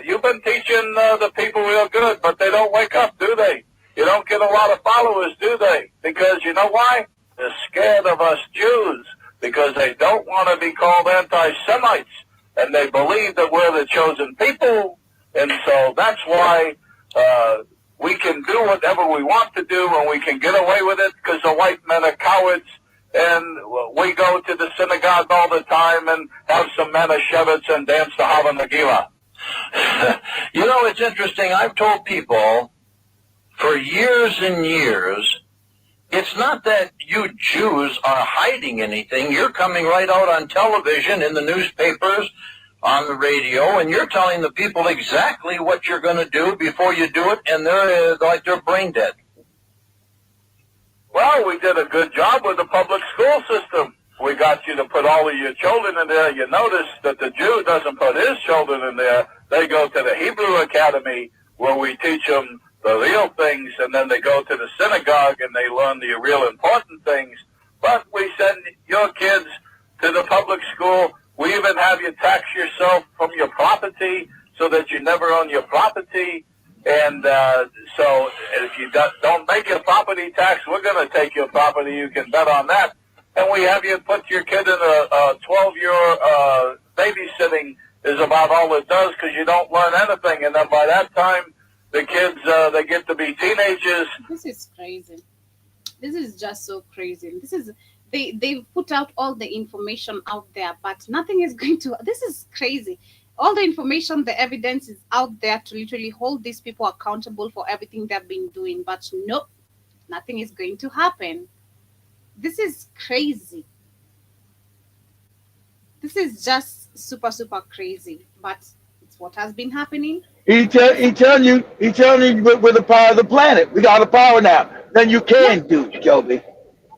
You've been teaching the people real good, but they don't wake up, do they? You don't get a lot of followers, do they? Because you know why? They're scared of us Jews, because they don't want to be called anti-Semites, and they believe that we're the chosen people, and so that's why we can do whatever we want to do, and we can get away with it, because the white men are cowards, and we go to the synagogue all the time and have some Manischewitz and dance the Hava Nagila. You know, it's interesting. I've told people for years and years, it's not that you Jews are hiding anything. You're coming right out on television, in the newspapers, on the radio, and you're telling the people exactly what you're going to do before you do it, and they're like they're brain dead. Well, we did a good job with the public school system. We got you to put all of your children in there. You notice that the Jew doesn't put his children in there. They go to the Hebrew Academy, where we teach them the real things, and then they go to the synagogue and they learn the real important things. But we send your kids to the public school. We even have you tax yourself from your property so that you never own your property. And so if you don't make your property tax, we're going to take your property. You can bet on that. And we have you put your kid in a 12-year babysitting is about all it does, because you don't learn anything. And then by that time, the kids, they get to be teenagers. This is crazy. This is just so crazy. This is they put out all the information out there, but nothing is going to. This is crazy. All the information, the evidence is out there to literally hold these people accountable for everything they've been doing. But nope, nothing is going to happen. This is crazy. This is just super, super crazy. But it's what has been happening. He telling you we're the power of the planet. We got the power now. Then you can do, Joby.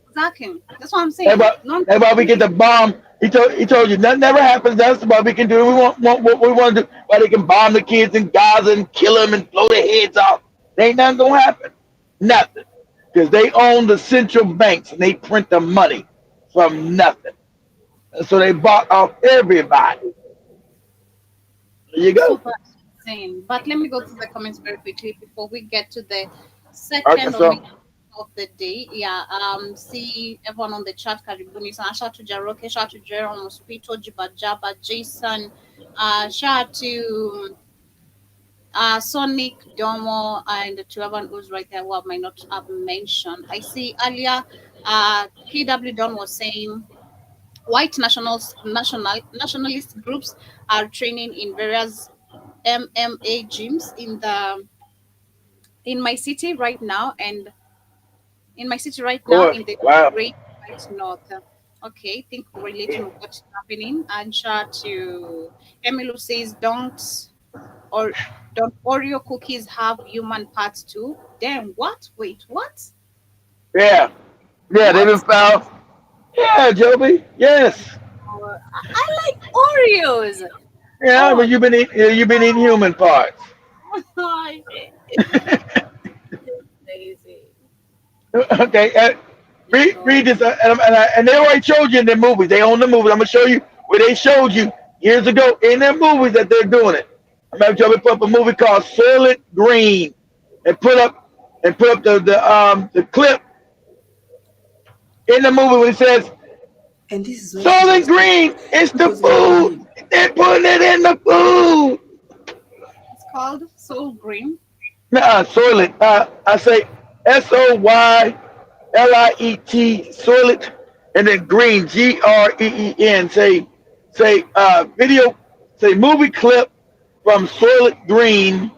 Exactly. That's what I'm saying. That's why we get the bomb. He told you nothing never happens. That's what we can do. We want what we want to do. Why they can bomb the kids in Gaza and kill them and blow their heads off. There ain't nothing gonna happen. Nothing. Because they own the central banks and they print the money from nothing. And so they bought off everybody. There you go. Super insane. But let me go to the comments very quickly before we get to the Second Arkansas. of the day. Yeah. See everyone on the chat. Karibuni sana. Shout out to Jaroke. Shout out to Jerome Mosquito, Jibajaba, Jason. Shout out to Sonic, Domo, and the two other who's right there who I might not have mentioned. I see earlier, KW Don was saying white nationalist groups are training in various MMA gyms in my city right now, and in the Wow. Great White North. Okay, think relating to what's happening. And shout to Emily says or don't Oreo cookies have human parts too? Damn, what? Wait, what? Yeah. Yeah, they've been What? found. Yeah, Joby. Yes. I like Oreos. Yeah, but Oh, you've been eating human parts. lazy. Okay. Read this, and they already showed you in their movies. They own the movies. I'm gonna show you where they showed you years ago in their movies that they're doing it. I'm gonna Joby put up a movie called Soylent Green, and put up the clip in the movie when it says And this is what Soylent Green is the food. They're putting it in the food. It's called Soul Green. Nah, Soylent. I say Soyliet, Soylent, and then Green, Green. Say movie clip from Soylent Green,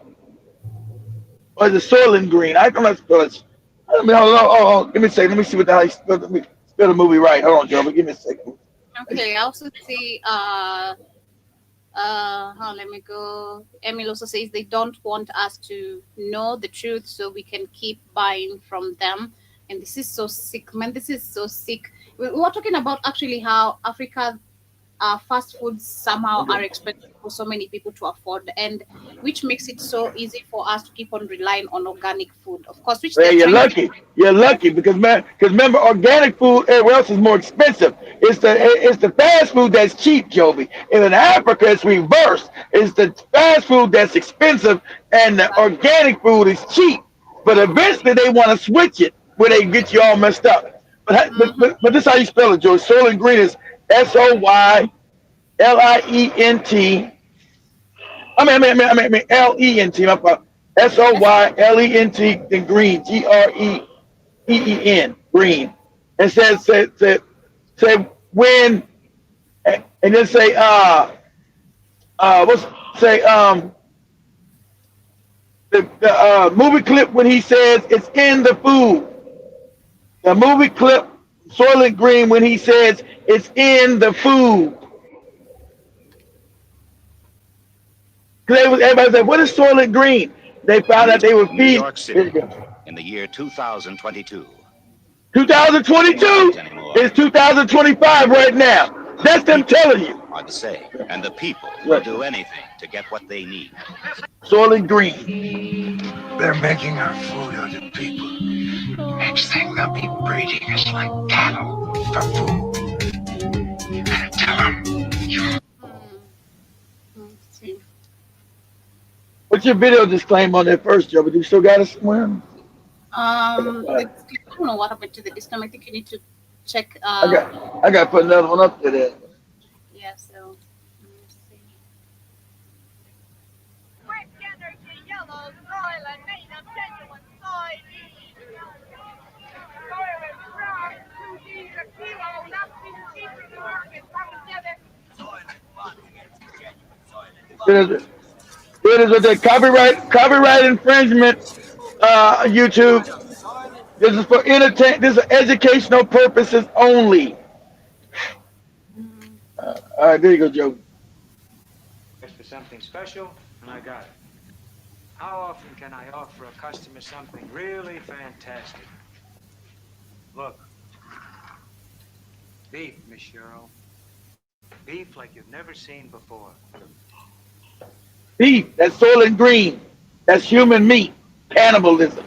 or the Soylent Green. I don't know. I mean, hold on. Give me a second. Let me see what the hell. Let me spell the movie right. Hold on, Joe. But give me a second. Okay, I also see let me go. Emil also says they don't want us to know the truth so we can keep buying from them. And this is so sick, man. This is so sick. We were talking about actually how Africa fast foods somehow are expensive for so many people to afford, and which makes it so easy for us to keep on relying on organic food, of course, which Well, they're you're trying to. lucky. You're lucky because remember, organic food everywhere else is more expensive. It's the fast food that's cheap, Joby. And in Africa, it's reversed. It's the fast food that's expensive, and the organic food is cheap. But eventually, they want to switch it where they get you all messed up. But this is how you spell it, Joey. Soylent Green is Soylent. Lent. My fault. Soylent, then green, Green. Green. And say when, and then say what's say the movie clip when he says it's in the food. The movie clip Soylent Green when he says it's in the food. Because everybody said, what is Soylent Green? They found out they were New feeding. York City in the year 2022. 2022 is 2025 right now. That's them telling you. Are the same, and the people will do anything to get what they need. Soylent Green. They're making our food out of people. Next thing they'll be breeding us like cattle for food. You gotta tell them. What's your video disclaimer on that first, Joe? But you still got it somewhere? I don't know what happened to the discount. I think you need to check. I got to put another one up there. Yeah, so. It is with the copyright infringement. YouTube. This is for entertain. This is educational purposes only. All right, there you go, Joe. For something special, and I got it. How often can I offer a customer something really fantastic? Look, beef, Miss Cheryl. Beef like you've never seen before. Beef. That's Soylent Green. That's human meat. Cannibalism.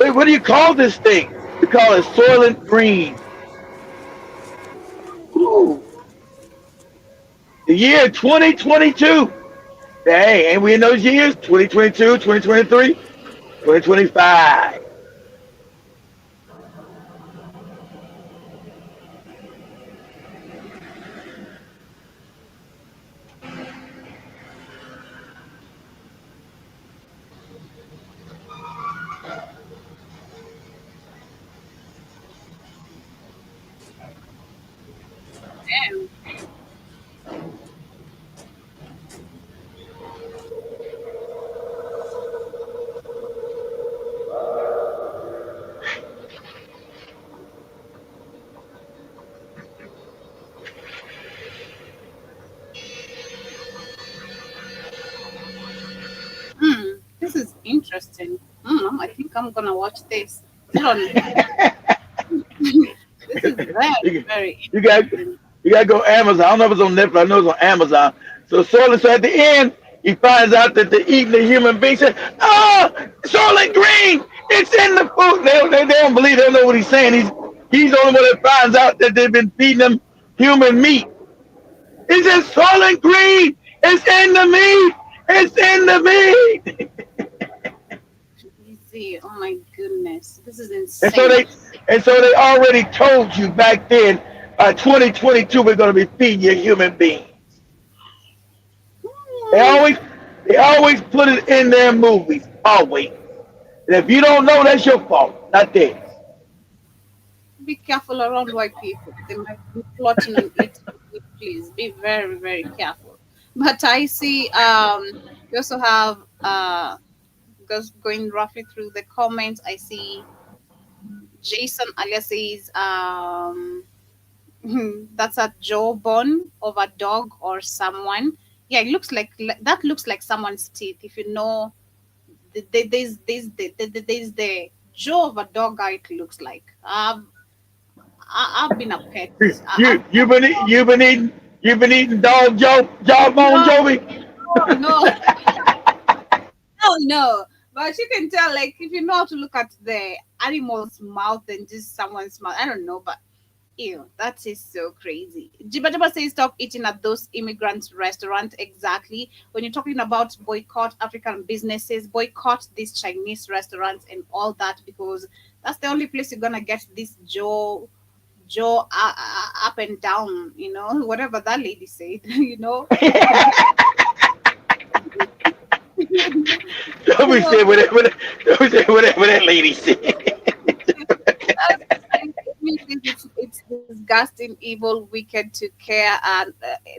Wait, what do you call this thing? We call it Soylent Green. Ooh. The year 2022. Hey, ain't we in those years? 2022, 2023, 2025. Damn. This is interesting. I think I'm gonna watch this. Is it on? This is very, you, very you got interesting. you got to go Amazon. I don't know if it's on Netflix. I know it's on Amazon. So at the end, he finds out that they're eating the human being. Said, "Oh, Soylent Green, it's in the food." They don't believe. They don't know what he's saying. He's the only one that finds out that they've been feeding them human meat. He says, "Soylent Green, it's in the meat. It's in the meat." Easy. Oh my goodness, this is And so insane. they already told you back then, 2022, we're going to be feeding you human beings. They Hmm. always they always put it in their movies. Always. And if you don't know, that's your fault, not theirs. Be careful around white people. They might be plotting on eating you. Please be very, very careful. But I see we also have just going roughly through the comments. I see Jason alias says that's a jawbone of a dog or someone. Yeah, it looks like that looks like someone's teeth. If you know, there's the jaw of a dog. How it looks like. I've been a pet. You you've been eating dog jawbone, No, Joby. no, no, no. But you can tell, like, if you know how to look at the animal's mouth and just someone's mouth. I don't know, but ew, that is so crazy. Jiba Jiba says stop eating at those immigrant restaurants. Exactly. When you're talking about boycott African businesses, boycott these Chinese restaurants and all that, because that's the only place you're gonna get this jaw up and down. You know, whatever that lady said. You know. Joby So said whatever. Joby said whatever that lady said. it's disgusting, evil, wicked to care, and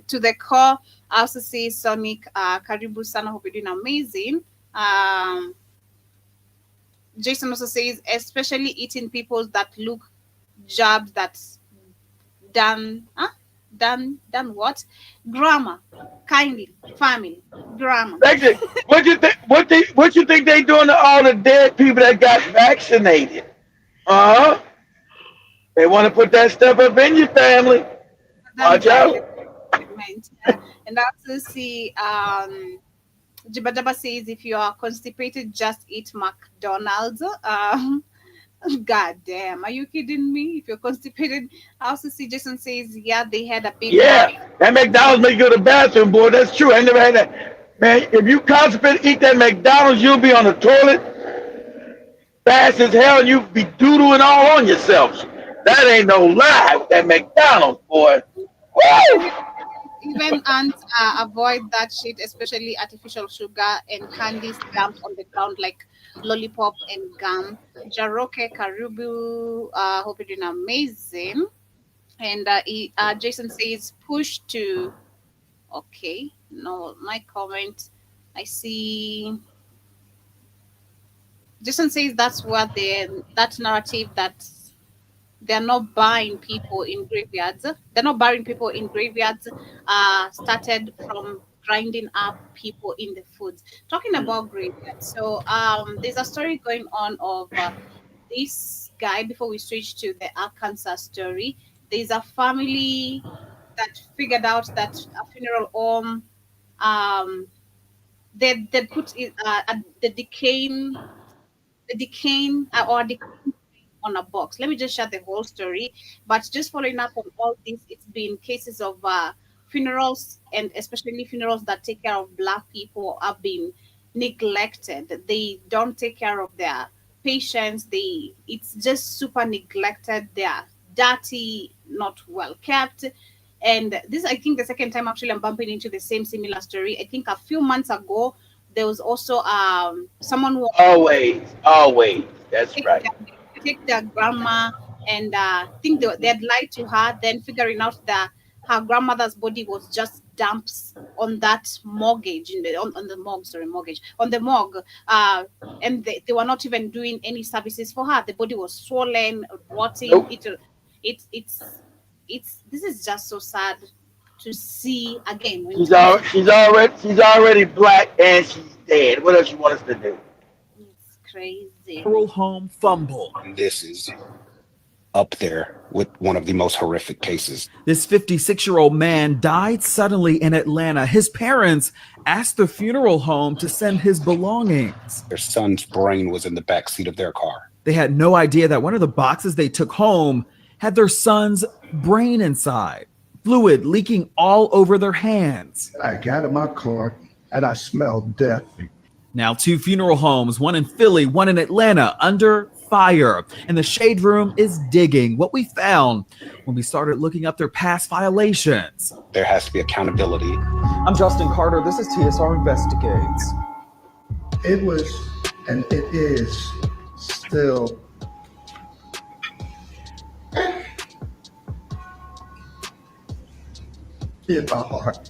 to the core. I also see Sonic, Karibu Sana, hope you're doing amazing. Um, Jason also says, especially eating people that look jobs that's done, huh? Done what? Grammar, kindly, family, grammar. Actually, what you think? What you think they doing to all the dead people that got vaccinated? Uh huh. They want to put that stuff up in your family. Done Watch by out. the government. And I also see Jibadaba says if you are constipated, just eat McDonald's. God damn, are you kidding me? If you're constipated, I also see Jason says, yeah, they had a Big Mac. Yeah, that McDonald's make you go to the bathroom, boy. That's true. I never had that. Man, if you constipate, eat that McDonald's, you'll be on the toilet fast as hell, and you'll be doodling all on yourself. That ain't no lie. That McDonald's, boy. And Woo! even ants avoid that shit, especially artificial sugar and candies dumped on the ground like lollipop and gum. Jaroke Karibu, hope you're doing amazing. And Jason says, push to, okay, no, my comment. I see Jason says that's what that narrative that they're not buying people in graveyards. They're not burying people in graveyards. Started from grinding up people in the foods. Talking about graveyards, so there's a story going on of this guy. Before we switch to the Arkansas story, there's a family that figured out that a funeral home, um, they put it, the decaying or decaying on a box. Let me just share the whole story. But just following up on all this, it's been cases of funerals, and especially funerals that take care of black people have been neglected. They don't take care of their patients. It's just super neglected. They are dirty, not well kept. And this, I think, the second time actually I'm bumping into the same similar story. I think a few months ago there was also someone who Always. That's take right. their grandma, and think they had lied to her, then figuring out that her grandmother's body was just dumps on that mortgage on the morgue, sorry, mortgage on the morgue. And they were not even doing any services for her. The body was swollen, rotting. Nope. It's this is just so sad to see again when it She's comes to already black and she's dead. What else you want us to do? crazy. Funeral home fumble. This is up there with one of the most horrific cases. This 56-year-old man died suddenly in Atlanta. His parents asked the funeral home to send his belongings. Their son's brain was in the back seat of their car. They had no idea that one of the boxes they took home had their son's brain inside, fluid leaking all over their hands. I got in my car and I smelled death. Now 2 funeral homes, one in Philly, one in Atlanta, under fire. And the Shade Room is digging what we found when we started looking up their past violations. There has to be accountability. I'm Justin Carter. This is TSR Investigates. It was, and it is still in my heart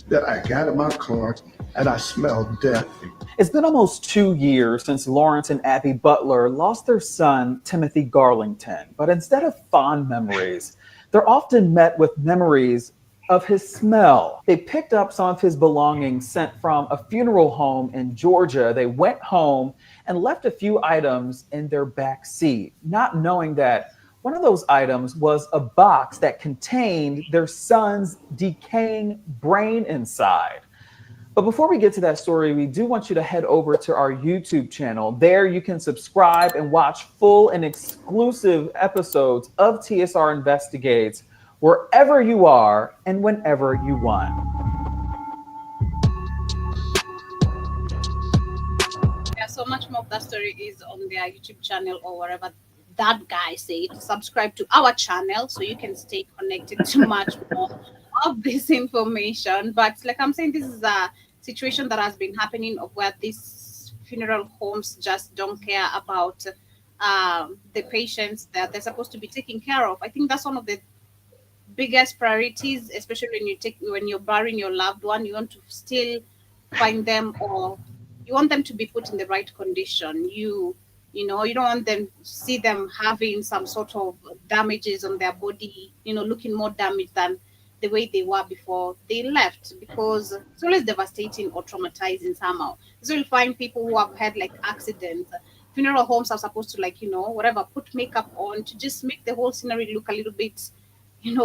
that I got in my car and I smelled death. It's been almost 2 years since Lawrence and Abby Butler lost their son, Timothy Garlington. But instead of fond memories, they're often met with memories of his smell. They picked up some of his belongings sent from a funeral home in Georgia. They went home and left a few items in their back seat, not knowing that one of those items was a box that contained their son's decaying brain inside. But before we get to that story, we do want you to head over to our YouTube channel. There you can subscribe and watch full and exclusive episodes of TSR Investigates wherever you are and whenever you want. Yeah, so much more of that story is on their YouTube channel or wherever that guy said. Subscribe to our channel so you can stay connected to much more of this information. But like I'm saying, this is a situation that has been happening of where these funeral homes just don't care about the patients that they're supposed to be taking care of. I think that's one of the biggest priorities, especially when you're burying your loved one. You want to still find them, or you want them to be put in the right condition. You know, you don't want them to see them having some sort of damages on their body, looking more damaged than the way they were before they left, because it's always devastating or traumatizing somehow. So you'll find people who have had like accidents. Funeral homes are supposed to put makeup on to just make the whole scenery look a little bit,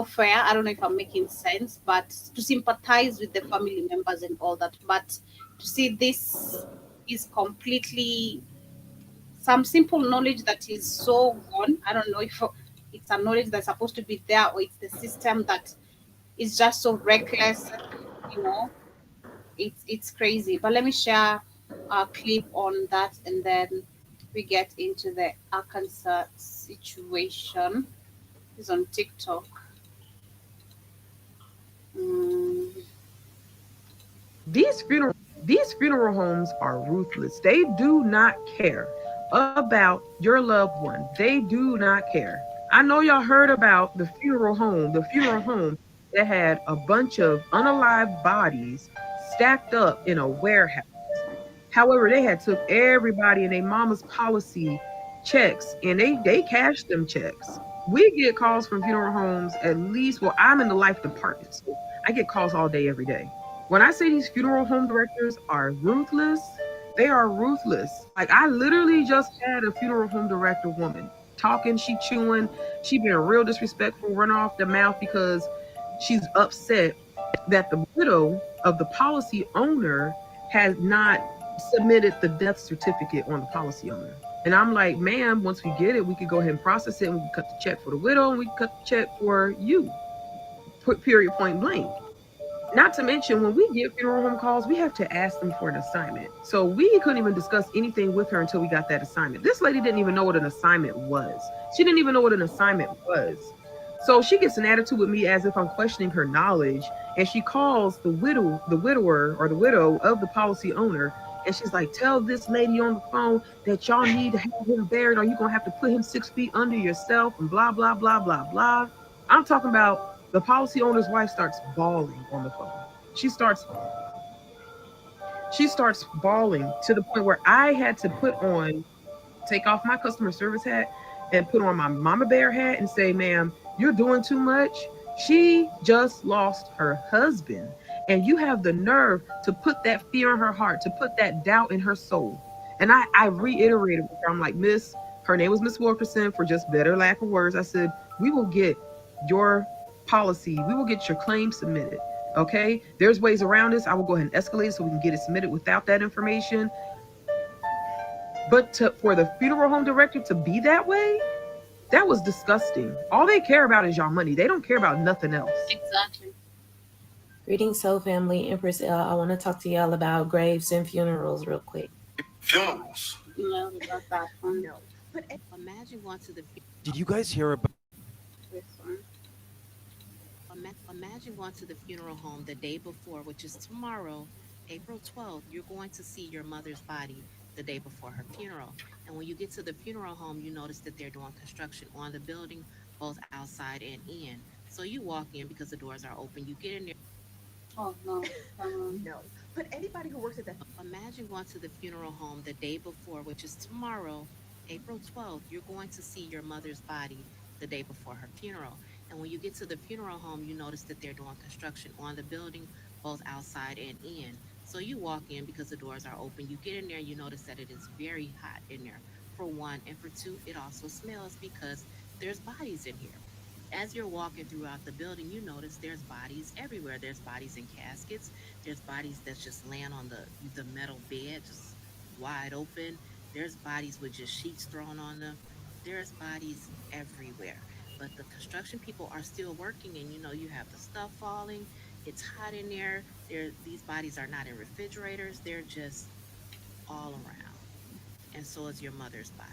fair. I don't know if I'm making sense, but to sympathize with the family members and all that. But to see this is completely some simple knowledge that is so gone. I don't know if it's a knowledge that's supposed to be there or it's the system that is just so reckless. It's crazy. But let me share a clip on that and then we get into the Arkansas situation. It's on TikTok. These funeral homes are ruthless. They do not care about your loved one. They do not care. I know y'all heard about the funeral home that had a bunch of unalived bodies stacked up in a warehouse. However, they had took everybody in their mama's policy checks and they cashed them checks. We get calls from funeral homes at least, well, I'm in the life department, so I get calls all day, every day. When I say these funeral home directors are ruthless, they are ruthless. Like, I literally just had a funeral home director woman talking, she chewing, she being real disrespectful, running off the mouth because she's upset that the widow of the policy owner has not submitted the death certificate on the policy owner. And I'm like, ma'am, once we get it, we could go ahead and process it and we can cut the check for the widow and we can cut the check for you. Period, point blank. Not to mention, when we get funeral home calls, we have to ask them for an assignment. So we couldn't even discuss anything with her until we got that assignment. This lady didn't even know what an assignment was. She didn't even know what an assignment was. So she gets an attitude with me as if I'm questioning her knowledge. And she calls the widower or the widow of the policy owner. And she's like, tell this lady on the phone that y'all need to have him buried or you're going to have to put him 6 feet under yourself and blah, blah, blah, blah, blah. I'm talking about the policy owner's wife starts bawling on the phone. She starts she starts bawling to the point where I had to take off my customer service hat and put on my mama bear hat and say, ma'am, you're doing too much. She just lost her husband. And you have the nerve to put that fear in her heart, to put that doubt in her soul. And I reiterated with her, I'm like, Miss, her name was Miss Wilkerson, for just better lack of words. I said, we will get your policy, we will get your claim submitted. Okay. There's ways around this. I will go ahead and escalate it so we can get it submitted without that information. But for the funeral home director to be that way, that was disgusting. All they care about is y'all money. They don't care about nothing else. Exactly. Greetings, Soul Family. Empress L. I want to talk to y'all about graves and funerals real quick. Funerals. No, about that one. No. But imagine going to the Did you guys hear about? This one. imagine going to the funeral home the day before, which is tomorrow, April 12th. You're going to see your mother's body the day before her funeral. And when you get to the funeral home, you notice that they're doing construction on the building, both outside and in. So you walk in because the doors are open. You get in there. Oh no. No. But anybody who works at that. Imagine going to the funeral home the day before, which is tomorrow, April 12th. You're going to see your mother's body the day before her funeral. And when you get to the funeral home, you notice that they're doing construction on the building, both outside and in. So you walk in because the doors are open. You get in there, you notice that it is very hot in there, for one. And for two, it also smells because there's bodies in here. As you're walking throughout the building, you notice there's bodies everywhere. There's bodies in caskets. There's bodies that's just laying on the metal bed, just wide open. There's bodies with just sheets thrown on them. There's bodies everywhere. But the construction people are still working, and you have the stuff falling. It's hot in there. These bodies are not in refrigerators. They're just all around. And so is your mother's body.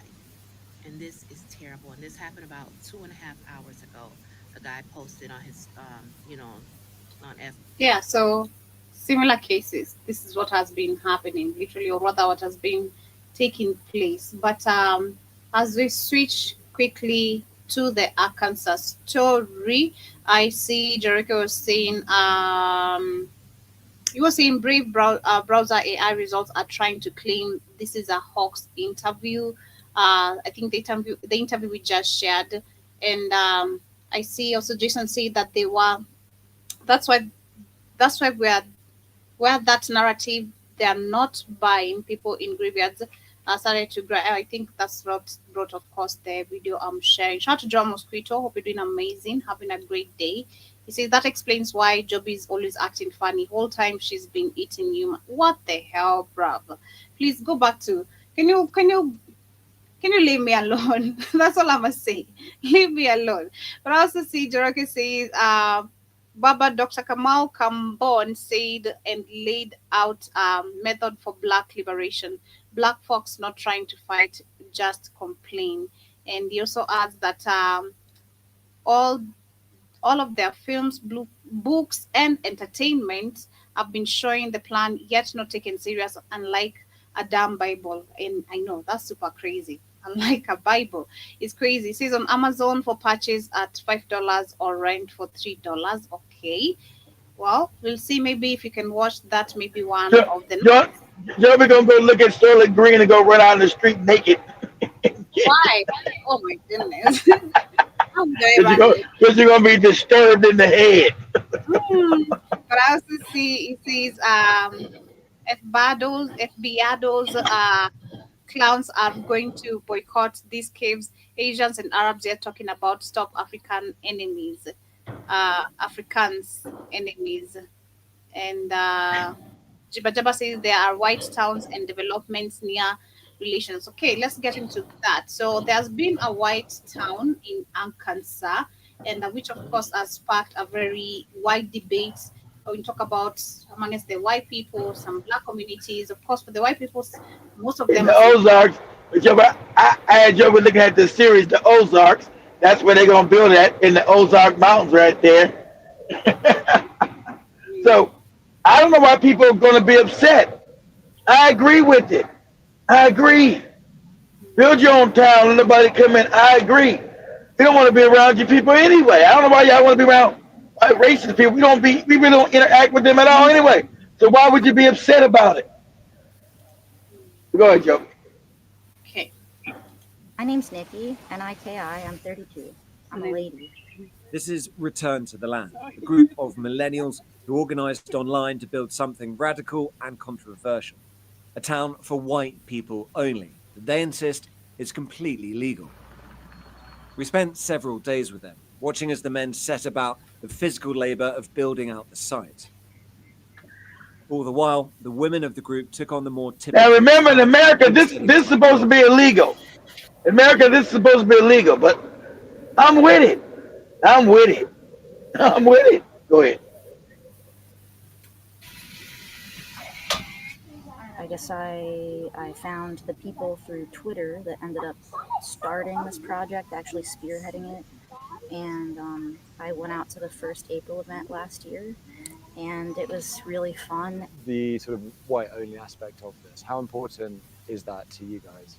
And this is terrible. And this happened about 2.5 hours ago. A guy posted on his, on F. Yeah, so similar cases. This is what has been happening, literally, or rather, what has been taking place. But as we switch quickly to the Arkansas story, I see Jericho was saying, you were saying browser AI results are trying to claim this is a hoax interview. I think the interview we just shared, and I see also Jason said that they were. That's why where that narrative they are not buying people in graveyards started to grow. I think that's what brought, of course, the video I'm sharing. Shout out to John Mosquito. Hope you're doing amazing, having a great day. He says that explains why Joby is always acting funny. Whole time she's been eating human. What the hell, bruv? Please go back to. Can you leave me alone? That's all I must say. Leave me alone. But I also see Jorake says, Baba Dr. Kamal Kambon said and laid out method for black liberation. Black folks not trying to fight, just complain. And he also adds that all all of their films, books, and entertainment have been showing the plan, yet not taken serious, unlike a damn Bible. And I know that's super crazy. Unlike a Bible, it's crazy. It says on Amazon for purchase at $5 or rent for $3. Okay. Well, we'll see. Maybe if you can watch that, maybe one So, of the y'all, y'all be gonna go look at Sterling Green and go run out in the street naked. why? Oh my goodness. I'm very Cause you're gonna be disturbed in the head. But I also see it says FBADO's clowns are going to boycott these caves. Asians and Arabs, they're talking about stop Africans enemies. And Jiba Jaba says there are white towns and developments near relations. Okay, let's get into that. So there's been a white town in Arkansas, and which of course has sparked a very wide debate when you talk about amongst the white people, some black communities, of course, for the white people, most of In them the are saying, Ozarks, whichever I had you looking at the series, the Ozarks. That's where they're gonna build it in the Ozark Mountains, right there. So I don't know why people are gonna be upset. I agree with it. I agree. Build your own town. Let nobody come in. I agree. We don't want to be around you people anyway. I don't know why y'all want to be around racist people. We really don't interact with them at all anyway. So why would you be upset about it? Go ahead, Joe. okay. My name's Nikki, N-I-K-I. I'm 32. I'm a lady. This is Return to the Land, a group of millennials who organised online to build something radical and controversial. A town for white people only, that they insist is completely legal. We spent several days with them, watching as the men set about the physical labour of building out the site. All the while, the women of the group took on the more typical... Now remember, in America, this is supposed to be illegal. In America, this is supposed to be illegal, but I'm with it. I'm with it. I'm with it. Go ahead. I guess I found the people through Twitter that ended up starting this project, actually spearheading it. And I went out to the first April event last year, and it was really fun. The sort of white-only aspect of this, how important is that to you guys?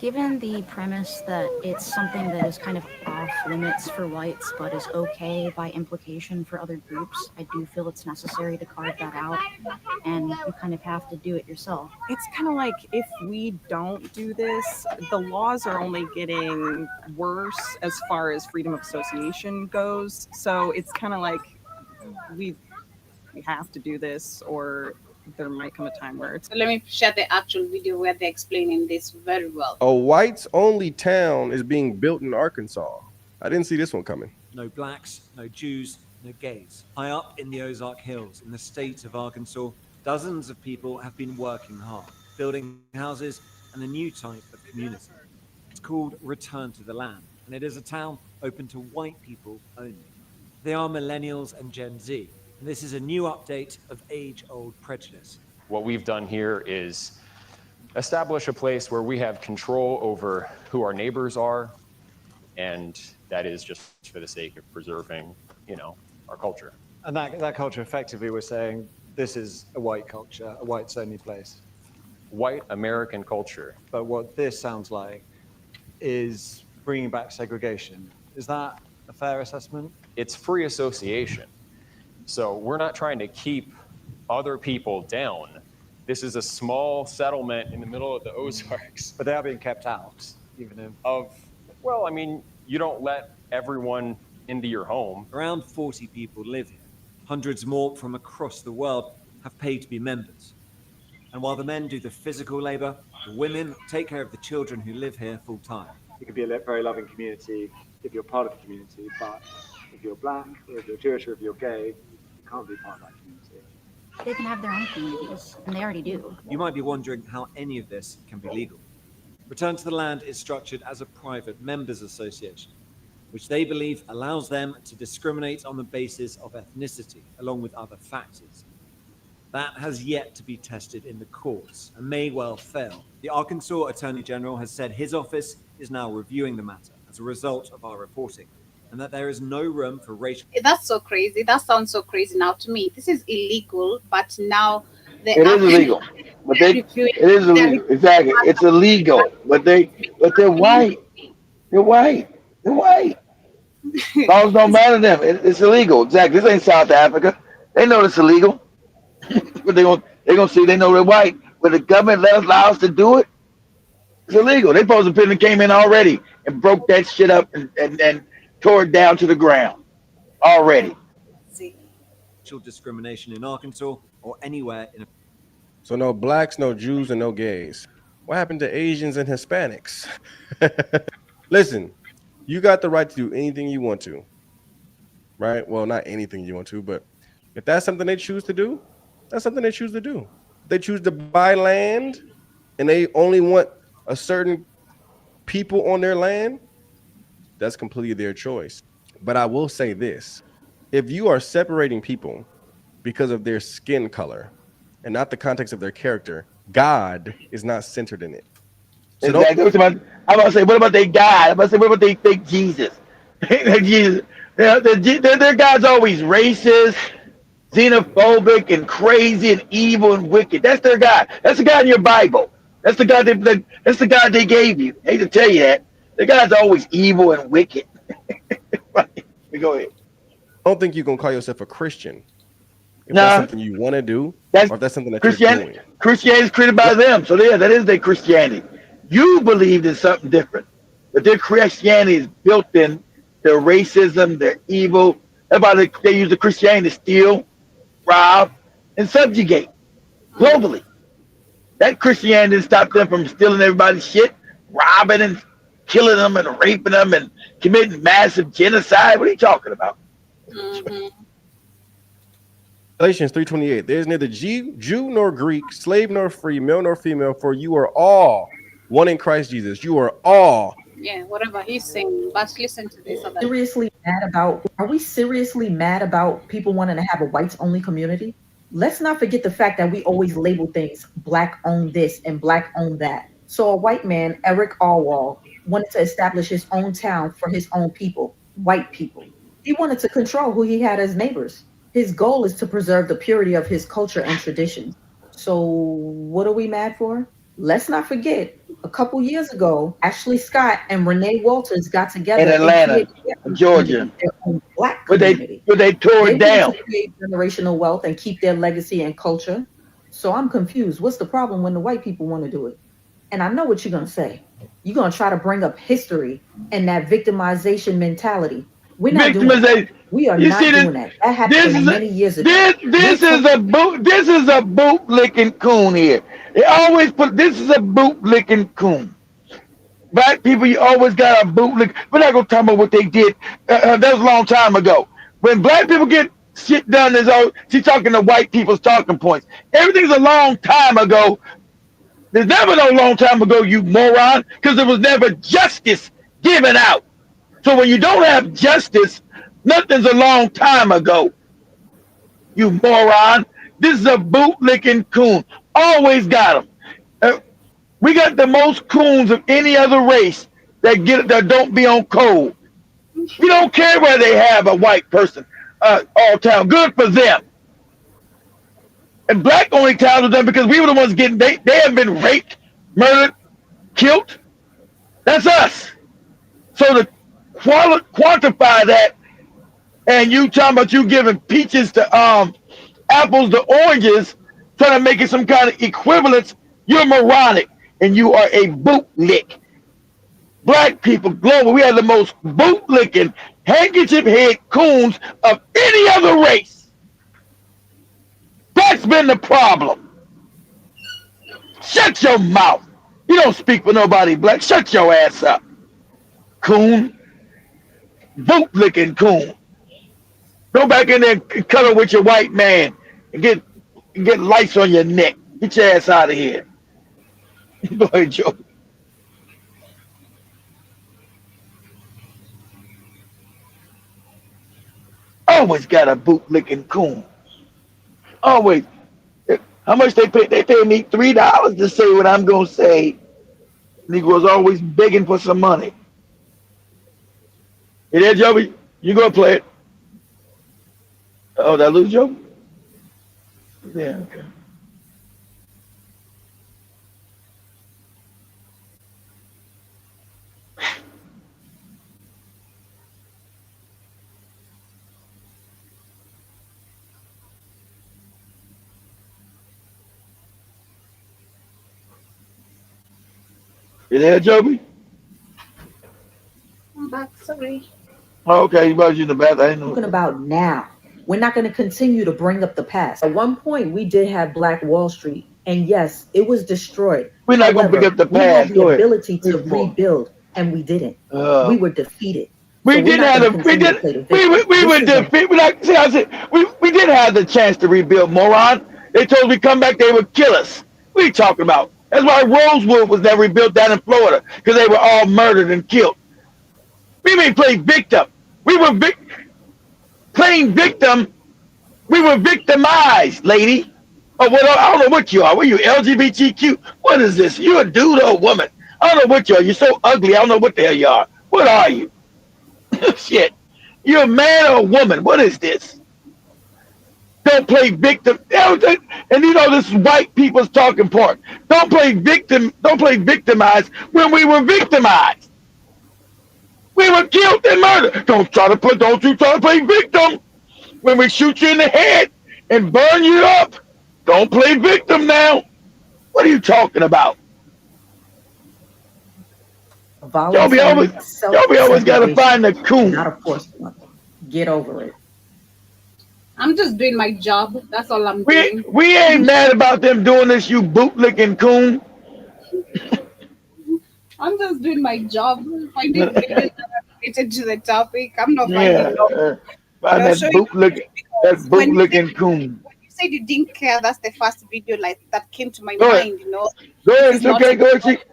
Given the premise that it's something that is kind of off limits for whites, but is okay by implication for other groups, I do feel it's necessary to carve that out, and you kind of have to do it yourself. It's kind of like if we don't do this, the laws are only getting worse as far as freedom of association goes. So it's kind of like we have to do this, or there might come a time where it's... So let me share the actual video where they're explaining this very well. A whites only town is being built in Arkansas. I didn't see this one coming. No blacks, no Jews, no gays. High up in the Ozark Hills, in the state of Arkansas, dozens of people have been working hard, building houses and a new type of community. It's called Return to the Land, and it is a town open to white people only. They are millennials and Gen Z. And this is a new update of age-old prejudice. What we've done here is establish a place where we have control over who our neighbors are, and that is just for the sake of preserving, our culture. And that culture, effectively, we're saying this is a white culture, a whites-only place. White American culture. But what this sounds like is bringing back segregation. Is that a fair assessment? It's free association. So we're not trying to keep other people down. This is a small settlement in the middle of the Ozarks. But they are being kept out, even if... you don't let everyone into your home. Around 40 people live here. Hundreds more from across the world have paid to be members. And while the men do the physical labor, the women take care of the children who live here full time. It could be a very loving community if you're part of the community, but if you're black, or if you're Jewish, or if you're gay, you can't be part of that community. They can have their own communities, and they already do. You might be wondering how any of this can be legal. Return to the Land is structured as a private members association, which they believe allows them to discriminate on the basis of ethnicity, along with other factors. That has yet to be tested in the courts and may well fail. The Arkansas Attorney General has said his office is now reviewing the matter as a result of our reporting, and that there is no room for racial... That's so crazy. That sounds so crazy now to me. This is illegal, but now it is illegal. But it is illegal. Exactly. It's illegal. But they're white. They're white. They're white. Laws don't matter to them. It's illegal. Exactly. This ain't South Africa. They know it's illegal. But they're gonna see they know they're white. But the government allow us to do it. It's illegal. They supposed to came in already and broke that shit up and tore it down to the ground already. Discrimination in Arkansas or anywhere in a... So no blacks, no Jews, and no gays. What happened to Asians and Hispanics? Listen, you got the right to do anything you want to, right? Well, not anything you want to, but if that's something they choose to do, that's something they choose to do. If they choose to buy land and they only want a certain people on their land, that's completely their choice. But I will say this. If you are separating people because of their skin color and not the context of their character, God is not centered in it. So exactly. I'm about to say, what about they God? I'm about to say, what about they think Jesus? Jesus. Their God's always racist, xenophobic, and crazy, and evil and wicked. That's their God. That's the God in your Bible. That's the God. That's the God they gave you. I hate to tell you that. The God's always evil and wicked. Right. Go ahead. I don't think you're gonna call yourself a Christian if that's Nah, something you want to do, that's or if that's something that you're Christianity. doing. Christianity is created by them, so yeah, that is their Christianity. You believed in something different, but their Christianity is built in their racism, their evil. That's why they use the Christianity to steal, rob, and subjugate globally. That Christianity didn't stop them from stealing everybody's shit, robbing and killing them and raping them and committing massive genocide. What are you talking about? Galatians 3:28. There is neither Jew nor Greek, slave nor free, male nor female, for you are all one in Christ Jesus. You are all. Yeah, whatever he's saying. But listen to this. Seriously mad about? Are we seriously mad about people wanting to have a whites only community? Let's not forget the fact that we always label things black owned this and black owned that. So a white man, Eric Alwall, wanted to establish his own town for his own people, white people. He wanted to control who he had as neighbors. His goal is to preserve the purity of his culture and traditions. So what are we mad for? Let's not forget, a couple years ago, Ashley Scott and Renee Walters got together in Atlanta, Georgia. Their own black But community. they tore it down. To create generational wealth and keep their legacy and culture. So I'm confused. What's the problem when the white people want to do it? And I know what you're going to say. You're going to try to bring up history and that victimization mentality. We're not doing that. We are not doing that. That happened many years ago. This is a boot licking coon here. They always put this is a boot licking coon. Black people, you always got a boot lick. We're not gonna talk about what they did. That was a long time ago. When black people get shit done, she's talking to white people's talking points. Everything's a long time ago. There's never no long time ago, you moron, because there was never justice given out. So when you don't have justice, nothing's a long time ago. You moron. This is a bootlicking coon. Always got them. We got the most coons of any other race that don't be on code. We don't care where they have a white person all town. Good for them. And black only towns are done because we were the ones getting they have been raped, murdered, killed. That's us. So to quantify that, and you talking about you giving peaches to apples to oranges, trying to make it some kind of equivalence, you're moronic and you are a bootlick. Black people global, we are the most bootlicking, handkerchief head coons of any other race. That's been the problem. Shut your mouth. You don't speak for nobody black. Shut your ass up. Coon. Bootlicking coon. Go back in there and cuddle with your white man and get lights on your neck. Get your ass out of here. Go ahead, Joe. Always got a bootlicking coon. Always. How much they pay? They pay me $3 to say what I'm gonna say. Negroes always begging for some money. You there, Joey? You gonna play it? Oh, did I lose Joe? Yeah, okay. You there, Joey? I'm back. Sorry. Oh, okay, you was in the bath. I didn't know. Talking about now. We're not going to continue to bring up the past. At one point, we did have Black Wall Street, and yes, it was destroyed. We're not going to bring up the We had past. the ability to rebuild, and we didn't. We were defeated. We So we're did not have gonna the we continue to did play the we victim. we were This is a- defeated. See, I said we did have the chance to rebuild, moron. They told us we come back, they would kill us. What are you talking about? That's why Rosewood was never rebuilt down in Florida, because they were all murdered and killed. We may play victim. We were playing victim We were victimized, lady. Or what? I don't know what you are. What are you, LGBTQ? What is this? You a dude or a woman? I don't know what you are. You're so ugly. I don't know what the hell you are. What are you? Shit. You're a man or a woman. What is this? Don't play victim. And you know this is white people's talking point. Don't play victim. Don't play victimized when we were victimized. We were killed and murdered. Don't try to put. Don't you try to play victim when we shoot you in the head and burn you up. Don't play victim now. What are you talking about? Joby always, Voluntary Joby always got to self-segregation, find the not coon. a forced one. Get over it. I'm just doing my job. That's all I'm We doing. we ain't mad about them doing this, you bootlicking coon. I'm just doing my job, finding videos that are related to the topic. I'm not Yeah, finding love. find that Showing bootlicking, that because bootlicking coon. when you said you didn't care, that's the first video like that came to my Go ahead, mind. You know, go this ahead. is It's not. okay. Go ahead.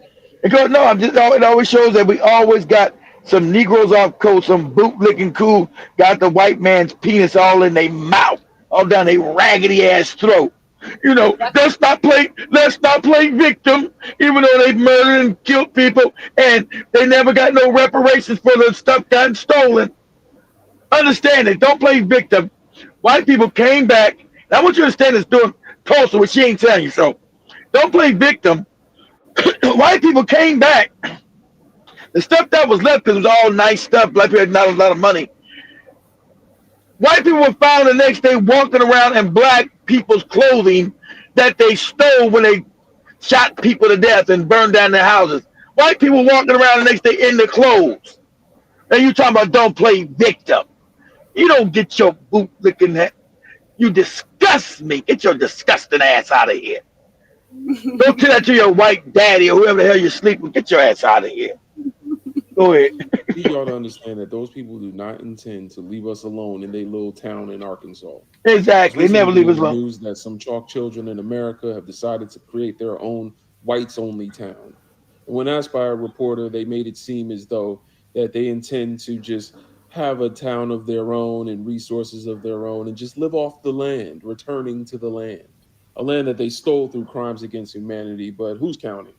Go, no, I'm just. It always shows that we always got some Negroes off coast, some bootlicking coon got the white man's penis all in their mouth, all down their raggedy ass throat. You know, let's not play victim, even though they murdered and killed people and they never got no reparations for the stuff gotten stolen. Understand it. Don't play victim. White people came back. And I want you to understand this doing Tulsa, what she ain't telling you. So don't play victim. White people came back. The stuff that was left, because it was all nice stuff, black people had not a lot of money. White people were found the next day walking around in black people's clothing that they stole when they shot people to death and burned down their houses. White people walking around the next day in their clothes. And you talking about don't play victim. You don't get your boot licking that. You disgust me. Get your disgusting ass out of here. Don't tell that to your white daddy or whoever the hell you're sleeping with. Get your ass out of here. Go ahead. Need y'all to understand that those people do not intend to leave us alone in their little town in Arkansas. I was Exactly. They never recently leave in us the alone. news that some chalk children in America have decided to create their own whites-only town. And when asked by a reporter, they made it seem as though that they intend to just have a town of their own and resources of their own and just live off the land, returning to the land, a land that they stole through crimes against humanity. But who's counting?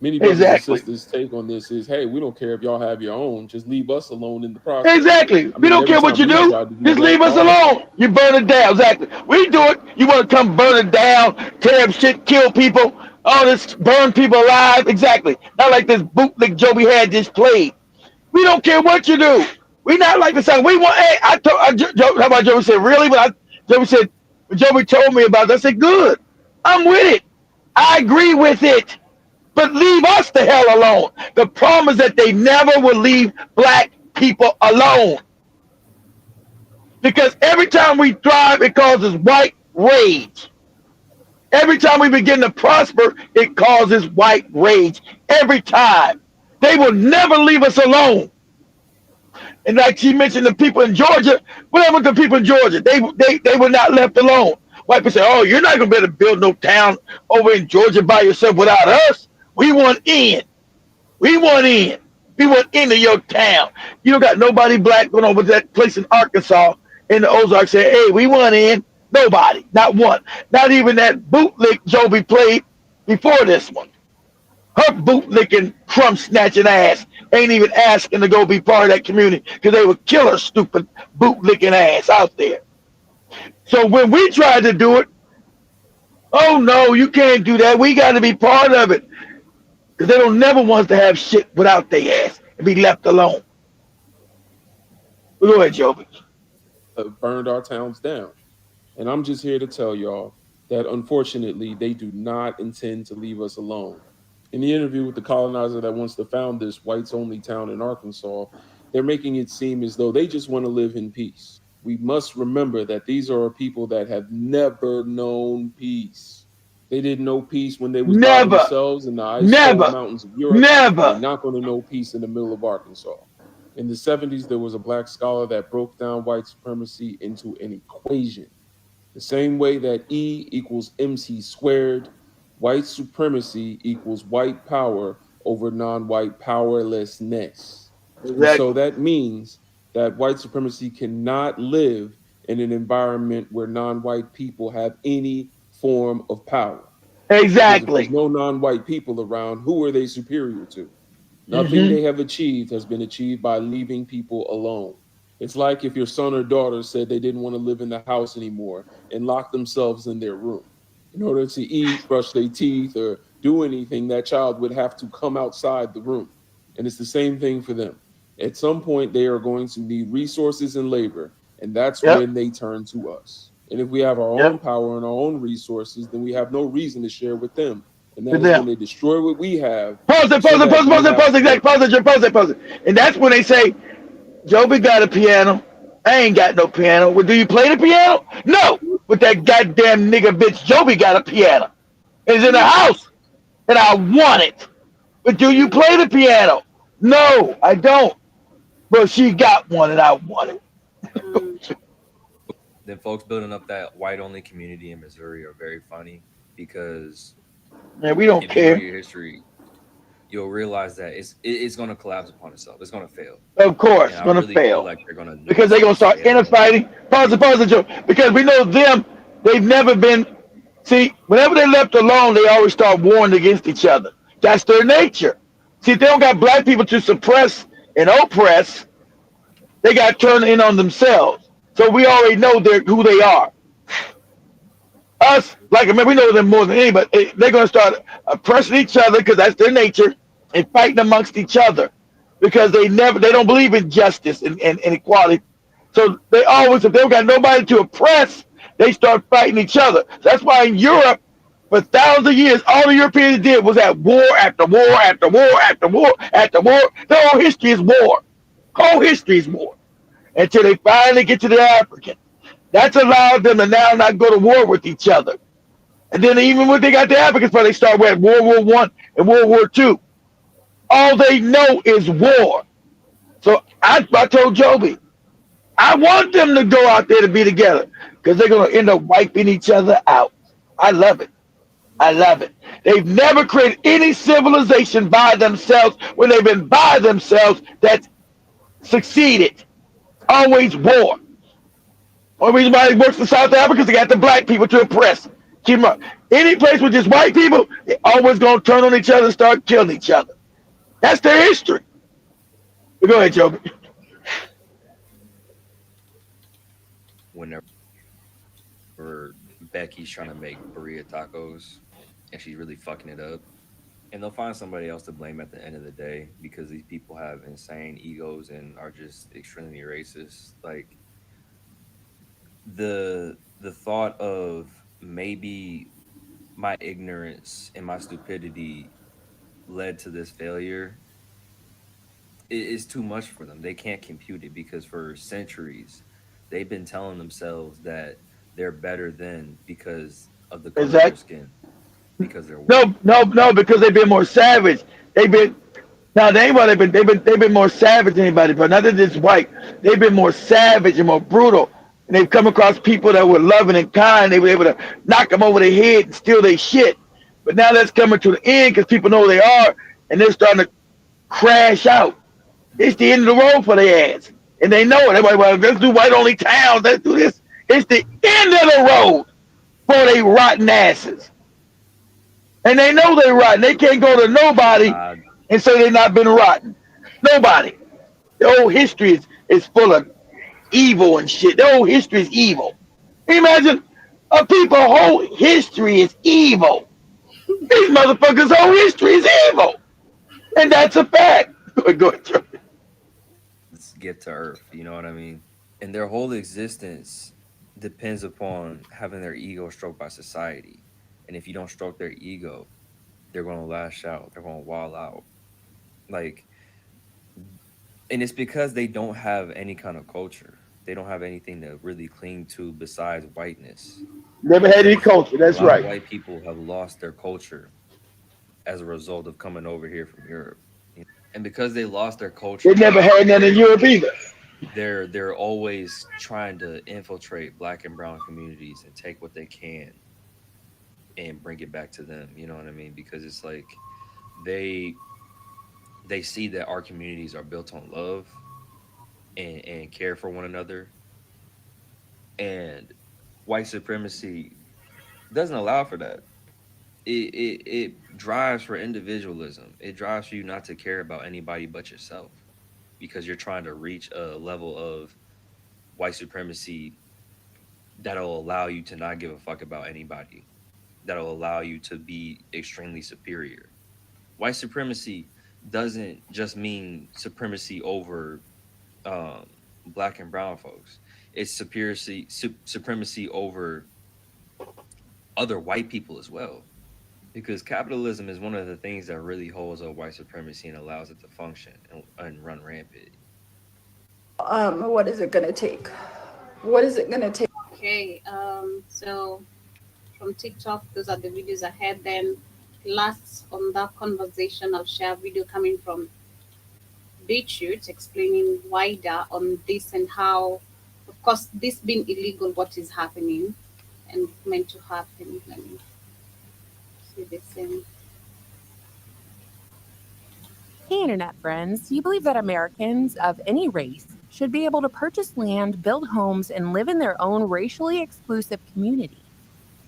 Many brothers and Exactly. sisters' take on this is, hey, we don't care if y'all have your own, just leave us alone in the process. Exactly. I We mean, don't every care what time you we've do. tried to do Just that, leave us y'all have. alone. You burn it down. Exactly. We do it. You want to come burn it down, tear up shit, kill people, all this, burn people alive. Exactly. Not like this bootleg Joey had just played. We don't care what you do. We not like the song. We want. Hey, I told. How about Joey said? Really? Joey said. When Joey told me about that, I said, good. I'm with it. I agree with it. But leave us the hell alone. The problem is that they never will leave black people alone. Because every time we thrive, it causes white rage. Every time we begin to prosper, it causes white rage. Every time. They will never leave us alone. And like she mentioned, the people in Georgia, what happened to the people in Georgia? They were not left alone. White people say, oh, you're not going to be able to build no town over in Georgia by yourself without us. We want in. We want in. We want into your town. You don't got nobody black going over to that place in Arkansas in the Ozarks saying, hey, we want in. Nobody. Not one. Not even that bootlick Joby played before this one. Her bootlicking, crumb snatching ass ain't even asking to go be part of that community because they would kill her stupid bootlicking ass out there. So when we tried to do it, oh no, you can't do that. We got to be part of it. Because they don't never want to have shit without their ass and be left alone. Go ahead, Joby. Have burned our towns down. And I'm just here to tell y'all that unfortunately, they do not intend to leave us alone. In the interview with the colonizer that wants to found this whites only town in Arkansas, they're making it seem as though they just want to live in peace. We must remember that these are people that have never known peace. They didn't know peace when they was by Never, themselves in the ice-cold never, mountains of Europe, and they're never. not going to know peace in the middle of Arkansas. In the 70s, there was a black scholar that broke down white supremacy into an equation. The same way that E equals MC squared, white supremacy equals white power over non-white powerlessness. And so Exactly. that means that white supremacy cannot live in an environment where non-white people have any form of power. Because if there's Exactly. no non-white people around, who are they superior to? Nothing Hmm. they have achieved has been achieved by leaving people alone. It's like if your son or daughter said they didn't want to live in the house anymore and locked themselves in their room. In order to eat, brush their teeth, or do anything, that child would have to come outside the room. And it's the same thing for them. At some point, they are going to need resources and labor, and that's Yep. when they turn to us. And if we have our own Yep. power and our own resources, then we have no reason to share with them. And that With is when them. they destroy what we have Pause it, so pause it, that pause it, we pause it, have pause it, to. exactly. Pause it, pause it, pause it. And that's when they say, Joby got a piano. I ain't got no piano. Well, do you play the piano? No. But that goddamn nigga bitch Joby got a piano. It's in the house. And I want it. But do you play the piano? No, I don't. But she got one and I want it. Then folks building up that white only community in Missouri are very funny because Man, we don't if you know care. your history, you'll realize that it's going to collapse upon itself. It's going to fail, Of and course, I gonna really feel fail. like they're going to know Because it's they're going gonna to start fail. infighting. Pause it, Joe. Because we know them, they've never been see, whenever they left alone, they always start warring against each other. That's their nature. See, if they don't got black people to suppress and oppress, they got to turn in on themselves. So we already know who they are. Us, like I mean, we know them more than anybody. They're gonna start oppressing each other because that's their nature, and fighting amongst each other because they don't believe in justice and equality. So they always, if they've got nobody to oppress, they start fighting each other. That's why in Europe, for thousands of years, all the Europeans did was at war after war after war after war after war. Their whole history is war. Whole history is war until they finally get to the African. That's allowed them to now not go to war with each other. And then even when they got the Africans, they start with World War I and World War II. All they know is war. So I told Joby, I want them to go out there to be together because they're going to end up wiping each other out. I love it. I love it. They've never created any civilization by themselves when they've been by themselves that succeeded. Always war. Only reason why it works for South Africa is they got the black people to oppress. Keep them up. Any place with just white people, they always going to turn on each other and start killing each other. That's their history. But go ahead, Joby. Whenever Becky's trying to make burrito tacos and she's really fucking it up, and they'll find somebody else to blame at the end of the day because these people have insane egos and are just extremely racist. Like the thought of maybe my ignorance and my stupidity led to this failure is too much for them. They can't compute it because for centuries they've been telling themselves that they're better than because of the color of their Exactly. skin, because they're white. No, no, no, because they've been more savage. They've been now they ain't what they've been more savage than anybody, but not that it's white. They've been more savage and more brutal. And they've come across people that were loving and kind. They were able to knock them over their head and steal their shit. But now that's coming to the end because people know who they are and they're starting to crash out. It's the end of the road for their ass. And they know it. Everybody, well, let's do white only towns. Let's do this. It's the end of the road for they rotten asses. And they know they're rotten. They can't go to nobody and say they've not been rotten. Nobody. The whole history is full of evil and shit. The whole history is evil. Can you imagine? A people's whole history is evil. These motherfuckers' whole history is evil. And that's a fact. Go ahead, Joe. Let's get to earth, you know what I mean? And their whole existence depends upon having their ego stroked by society. And if you don't stroke their ego, they're going to lash out. They're going to wall out. Like, and it's because they don't have any kind of culture. They don't have anything to really cling to besides whiteness. Never had any Because culture. a That's lot of right. white people have lost their culture as a result of coming over here from Europe. And because they lost their They culture, never had none in Europe either. they're always trying to infiltrate black and brown communities and take what they can and bring it back to them. You know what I mean? Because it's like they they see that our communities are built on love and care for one another, And white supremacy doesn't allow for that. It drives for individualism. It drives for you not to care about anybody but yourself because you're trying to reach a level of white supremacy that'll allow you to not give a fuck about anybody. That'll allow you to be extremely superior. White supremacy doesn't just mean supremacy over um, black and brown folks. It's supremacy over other white people as well. Because capitalism is one of the things that really holds up white supremacy and allows it to function and run rampant. What is it going to take? What is it going to take? Okay, so from TikTok, those are the videos I had. Then last on that conversation, I'll share a video coming from Beachute explaining wider on this and how, of course, this being illegal, what is happening and meant to happen. Let me see the same. Hey, Internet friends. Do you believe that Americans of any race should be able to purchase land, build homes, and live in their own racially exclusive community?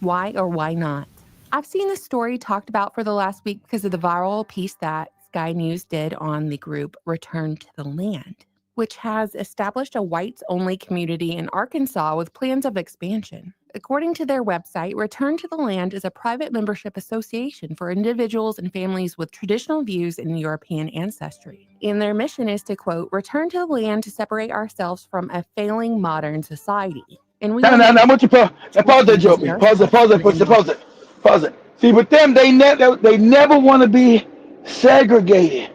Why or why not? I've seen this story talked about for the last week because of the viral piece that Sky News did on the group Return to the Land, which has established a whites-only community in Arkansas with plans of expansion. According to their website, Return to the Land is a private membership association for individuals and families with traditional views and European ancestry. And their mission is to, quote, return to the land to separate ourselves from a failing modern society. And we Now, I want you to pause that, Joby. Pause it. See, with them, they never want to be segregated.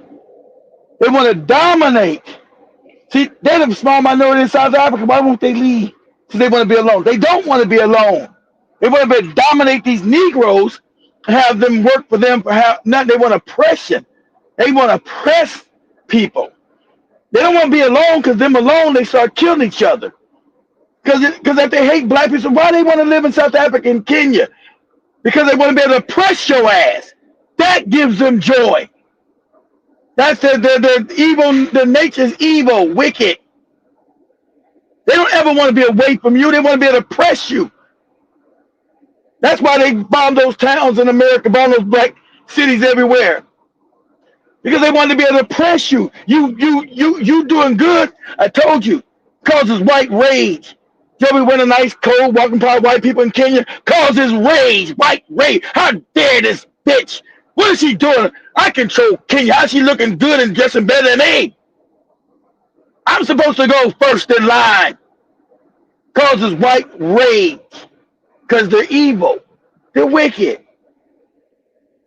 They want to dominate. See, they're the small minority in South Africa. Why won't they leave? Because they want to be alone. They don't want to be alone. They want to dominate these Negroes, have them work for them. Not they want oppression. They want to oppress people. They don't want to be alone because them alone, they start killing each other. Because if they hate black people, why they want to live in South Africa and Kenya? Because they want to be able to oppress your ass. That gives them joy. That's their evil. Their nature is evil, wicked. They don't ever want to be away from you. They want to be able to oppress you. That's why they bomb those towns in America, bomb those black cities everywhere. Because they want to be able to oppress you. You doing good. I told you, causes white rage. Joey went a nice cold walking by white people in Kenya, causes rage, white rage. How dare this bitch? What is she doing? I control Kenya. How's she looking good and dressing better than me? I'm supposed to go first in line. Causes white rage. Because they're evil. They're wicked.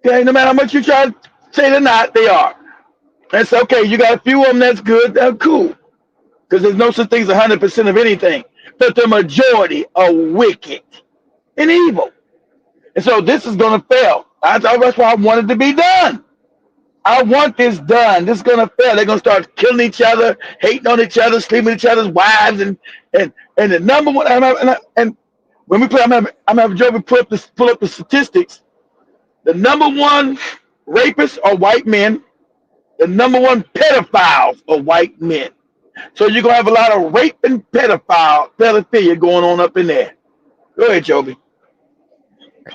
Okay, no matter how much you try to say they're not, they are. That's okay. You got a few of them that's good. They're cool. Because there's no such thing as 100% of anything. But the majority are wicked and evil. And so this is going to fail. That's why I want it to be done. I want this done. This is going to fail. They're going to start killing each other, hating on each other, sleeping with each other's wives. And the number one, and when we play, I'm going to have Joe pull up the statistics. The number one rapists are white men. The number one pedophiles are white men. So you're going to have a lot of rape and pedophilia going on up in there. Go ahead, Joby.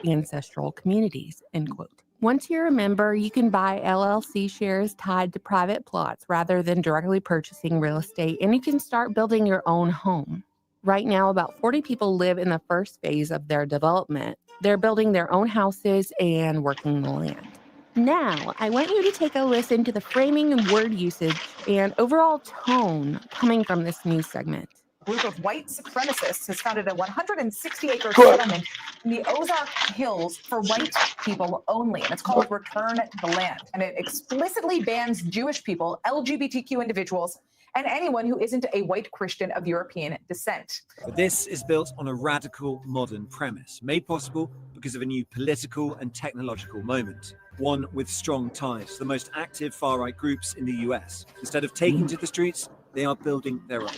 Ancestral communities, end quote. Once you're a member, you can buy LLC shares tied to private plots rather than directly purchasing real estate, and you can start building your own home. Right now, about 40 people live in the first phase of their development. They're building their own houses and working the land. Now, I want you to take a listen to the framing and word usage and overall tone coming from this news segment. A group of white supremacists has founded a 160-acre settlement in the Ozark Hills for white people only, and it's called Return to the Land. And it explicitly bans Jewish people, LGBTQ individuals, and anyone who isn't a white Christian of European descent. This is built on a radical modern premise, made possible because of a new political and technological moment. One with strong ties to the most active far-right groups in the US. Instead of taking to the streets, they are building their own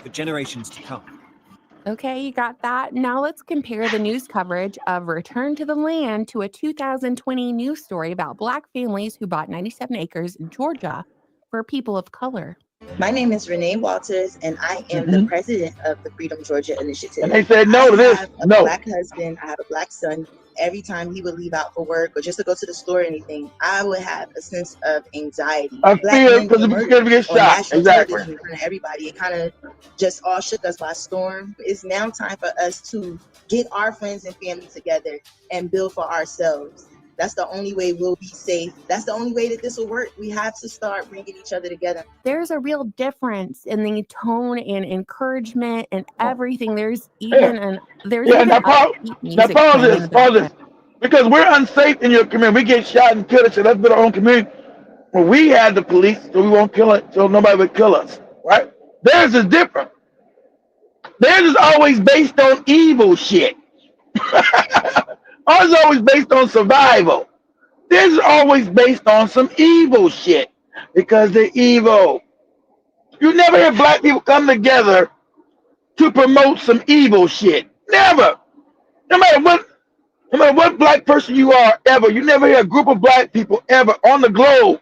for generations to come. Okay, you got that? Now let's compare the news coverage of Return to the Land to a 2020 news story about Black families who bought 97 acres in Georgia for people of color. My name is Renee Walters, and I am the president of the Freedom Georgia Initiative. And they said I no to this. have a No. black husband. I have a black son. Every time he would leave out for work or just to go to the store or anything, I would have a sense of anxiety. I Black fear men because being we're going to murdered get on shot. national Exactly. television in front of everybody, it kind of just all shook us by storm. It's now time for us to get our friends and family together and build for ourselves. That's the only way we'll be safe. That's the only way that this will work. We have to start bringing each other together. There's a real difference in the tone and encouragement and everything. There's Yeah. even there's Yeah. even Now pause. upbeat Now music pause playing in this. the Pause this. background. Because we're unsafe in your community. We get shot and killed. So let's build our own community. Well, we had the police, so we won't kill it. So nobody would kill us. Right? Theirs is different. Theirs is always based on evil shit. Ours is always based on survival. Theirs is always based on some evil shit because they're evil. You never hear black people come together to promote some evil shit. Never. No matter what, no matter what black person you are ever, you never hear a group of black people ever on the globe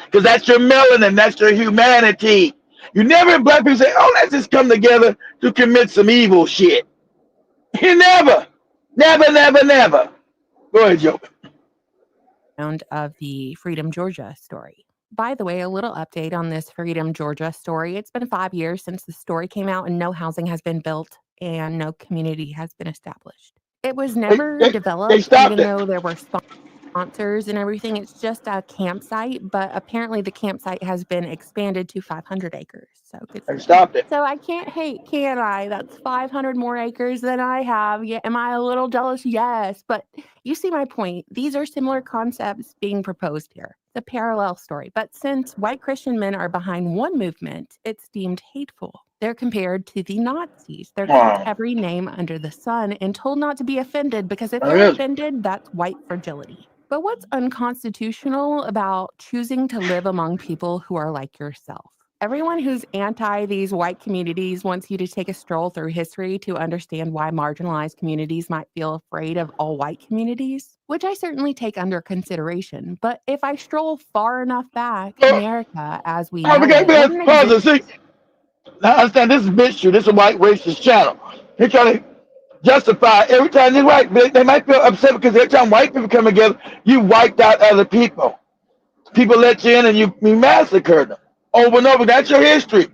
because that's your melanin, that's your humanity. You never hear black people say, "Oh, let's just come together to commit some evil shit." You never, never, never, never. Go ahead, Joe. Of the Freedom Georgia story. By the way, a little update on this Freedom Georgia story. It's been 5 years since the story came out and no housing has been built and no community has been established. It was never They developed, stopped even it. though there were sponsors and everything. It's just a campsite, but apparently the campsite has been expanded to 500 acres. So good for They them. stopped it. So I can't hate, can I? That's 500 more acres than I have. Yeah, am I a little jealous? Yes, but you see my point. These are similar concepts being proposed here. The parallel story. But since white Christian men are behind one movement, it's deemed hateful. They're compared to the Nazis. They're called every name under the sun and told not to be offended because if There they're it is. offended, that's white fragility. But what's unconstitutional about choosing to live among people who are like yourself? Everyone who's anti these white communities wants you to take a stroll through history to understand why marginalized communities might feel afraid of all white communities, which I certainly take under consideration. But if I stroll far enough back, America as we Oh, know it because wouldn't pause exist. it. See, now understand this is bitch. This is a white racist channel. He trying to justify every time they're white. They might feel upset because every time white people come together, you wiped out other people. People let you in and you massacred them over and over. That's your history.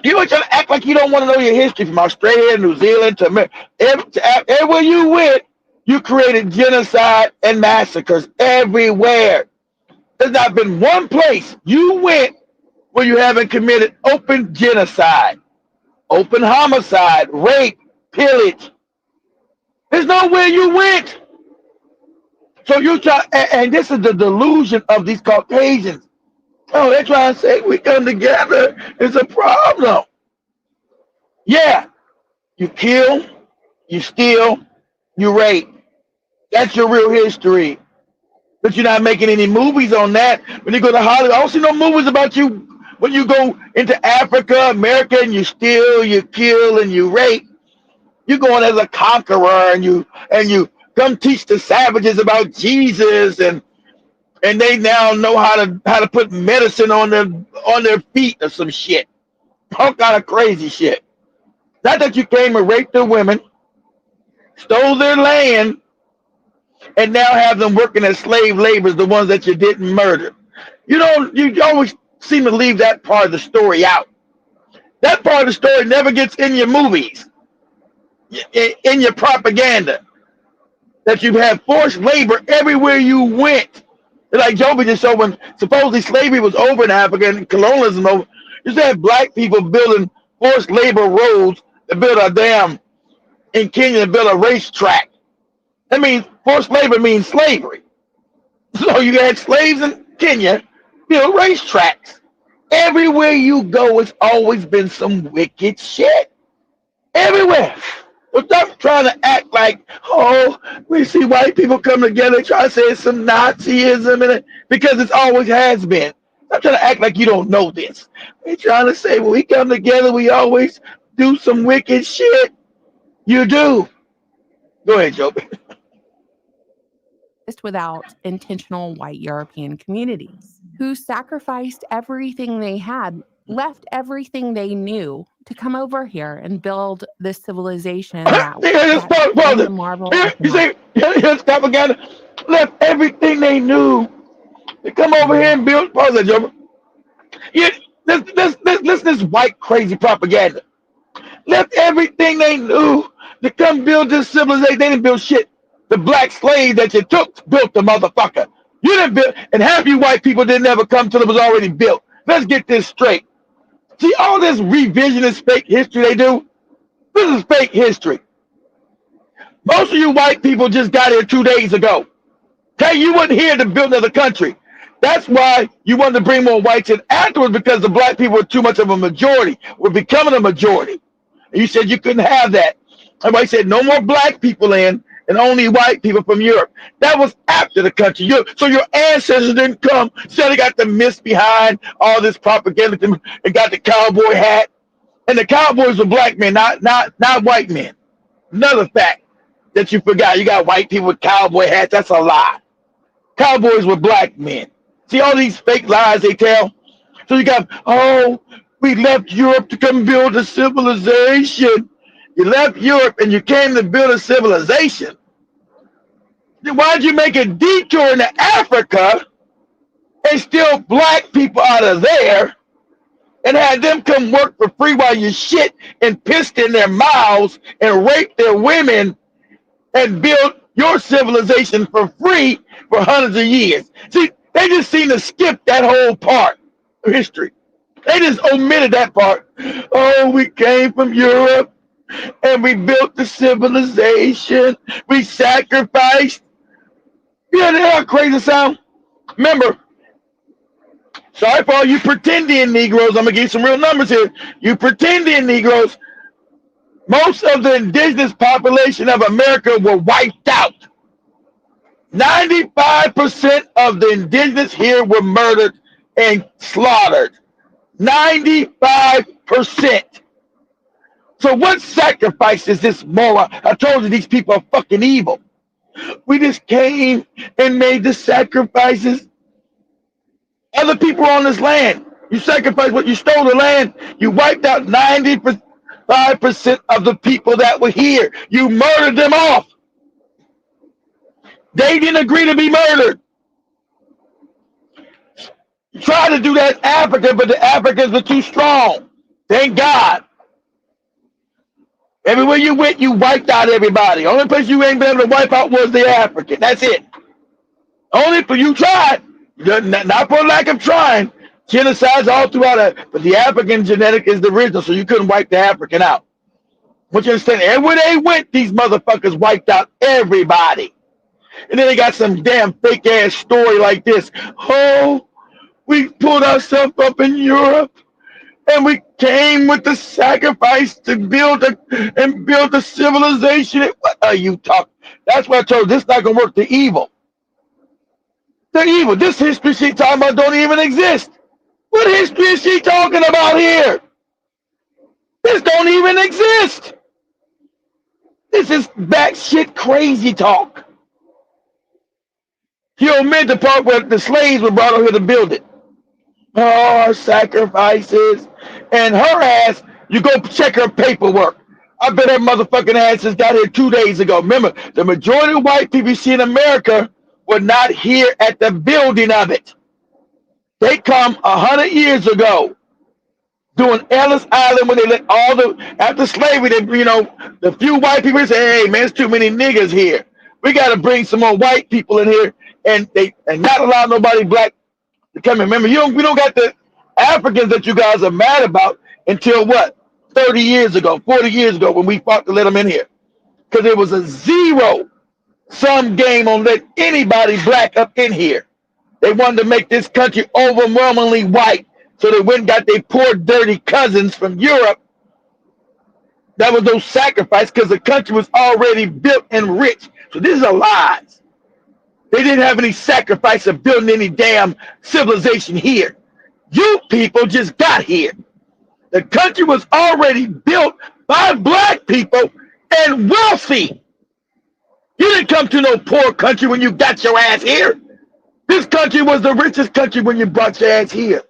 You ain't trying to act like you don't want to know your history from Australia, New Zealand to America. Everywhere you went, you created genocide and massacres everywhere. There's not been one place you went where you haven't committed open genocide, open homicide, rape, pillage. There's nowhere you went. So you try, and this is the delusion of these Caucasians. Oh, they're trying to say we come together. It's a problem. Yeah, you kill, you steal, you rape. That's your real history. But you're not making any movies on that. When you go to Hollywood, I don't see no movies about you when you go into Africa, America, and you steal, you kill, and you rape. You're going as a conqueror, and you come teach the savages about Jesus, and they now know how to put medicine on their feet or some shit. All kind of crazy shit. Not that you came and raped their women, stole their land, and now have them working as slave laborers, the ones that you didn't murder. You always seem to leave that part of the story out. That part of the story never gets in your movies, in your propaganda. That you've had forced labor everywhere you went. Like Joby just showed when supposedly slavery was over in Africa and colonialism over. You still had black people building forced labor roads to build a dam in Kenya to build a racetrack. That means forced labor means slavery. So you had slaves in Kenya build racetracks. Everywhere you go, it's always been some wicked shit. Everywhere. So stop trying to act like, oh, we see white people come together try to say it's some Nazism in it, because it always has been. Stop trying to act like you don't know this. They're trying to say, when we come together, we always do some wicked shit. You do. Go ahead, Joe. exist without intentional white European communities who sacrificed everything they had, left everything they knew to come over here and build this civilization that Here's became the marvel of the you see, here's propaganda. Left everything they knew to come over here and build. Pause that, Joe. Yeah, this white crazy propaganda. Left everything they knew to come build this civilization. They didn't build shit. The black slave that you took built the motherfucker. You didn't build, and half you white people didn't ever come till it was already built. Let's get this straight. See all this revisionist fake history they do? This is fake history. Most of you white people just got here 2 days ago. Okay, you weren't here to build another country. That's why you wanted to bring more whites in afterwards, because the black people were too much of a majority. We're becoming a majority. And you said you couldn't have that. Everybody said no more black people in and only white people from Europe. That was after the country. So your ancestors didn't come. So they got the mist behind all this propaganda and got the cowboy hat. And the cowboys were black men, not white men. Another fact that you forgot. You got white people with cowboy hats. That's a lie. Cowboys were black men. See all these fake lies they tell? So you got, oh, we left Europe to come build a civilization. You left Europe and you came to build a civilization. Then why'd you make a detour into Africa and steal black people out of there and had them come work for free while you shit and pissed in their mouths and raped their women and build your civilization for free for hundreds of years? See, they just seem to skip that whole part of history. They just omitted that part. Oh, we came from Europe and we built the civilization. We sacrificed. You know how crazy it sounds? Remember, sorry for all you pretending Negroes. I'm going to give you some real numbers here. You pretending Negroes, most of the indigenous population of America were wiped out. 95% of the indigenous here were murdered and slaughtered. 95%. So what sacrifice is this moral? I told you these people are fucking evil. We just came and made the sacrifices. Other people on this land. You sacrificed what? You stole the land. You wiped out 95% of the people that were here. You murdered them off. They didn't agree to be murdered. You tried to do that in Africa, but the Africans were too strong. Thank God. Everywhere you went, you wiped out everybody. Only place you ain't been able to wipe out was the African. That's it. Only for you tried. Not for lack of trying. Genocides all throughout it. But the African genetic is the original, so you couldn't wipe the African out. But you understand, everywhere they went, these motherfuckers wiped out everybody. And then they got some damn fake ass story like this. Oh, we pulled ourselves up in Europe and we came with the sacrifice to build the civilization. What are you talking? That's why I told you this is not gonna work. The evil. The evil. This history she talking about don't even exist. What history is she talking about here? This don't even exist. This is batshit crazy talk. You omit the part where the slaves were brought over here to build it. Oh, sacrifices. And her ass, you go check her paperwork. I bet her motherfucking ass just got here 2 days ago. Remember, the majority of white people you see in America were not here at the building of it. They come 100 years ago doing Ellis Island when they let all the, after slavery, they, the few white people say, hey, man, there's too many niggas here. We got to bring some more white people in here and not allow nobody black to come in. Remember, we don't got the Africans that you guys are mad about until what? 30 years ago, 40 years ago when we fought to let them in here. Because it was a zero-sum game on let anybody black up in here. They wanted to make this country overwhelmingly white. So they went and got their poor, dirty cousins from Europe. That was no sacrifice because the country was already built and rich. So this is a lie. They didn't have any sacrifice of building any damn civilization here. You people just got here. The country was already built by black people and wealthy. You didn't come to no poor country when you got your ass here. This country was the richest country when you brought your ass here.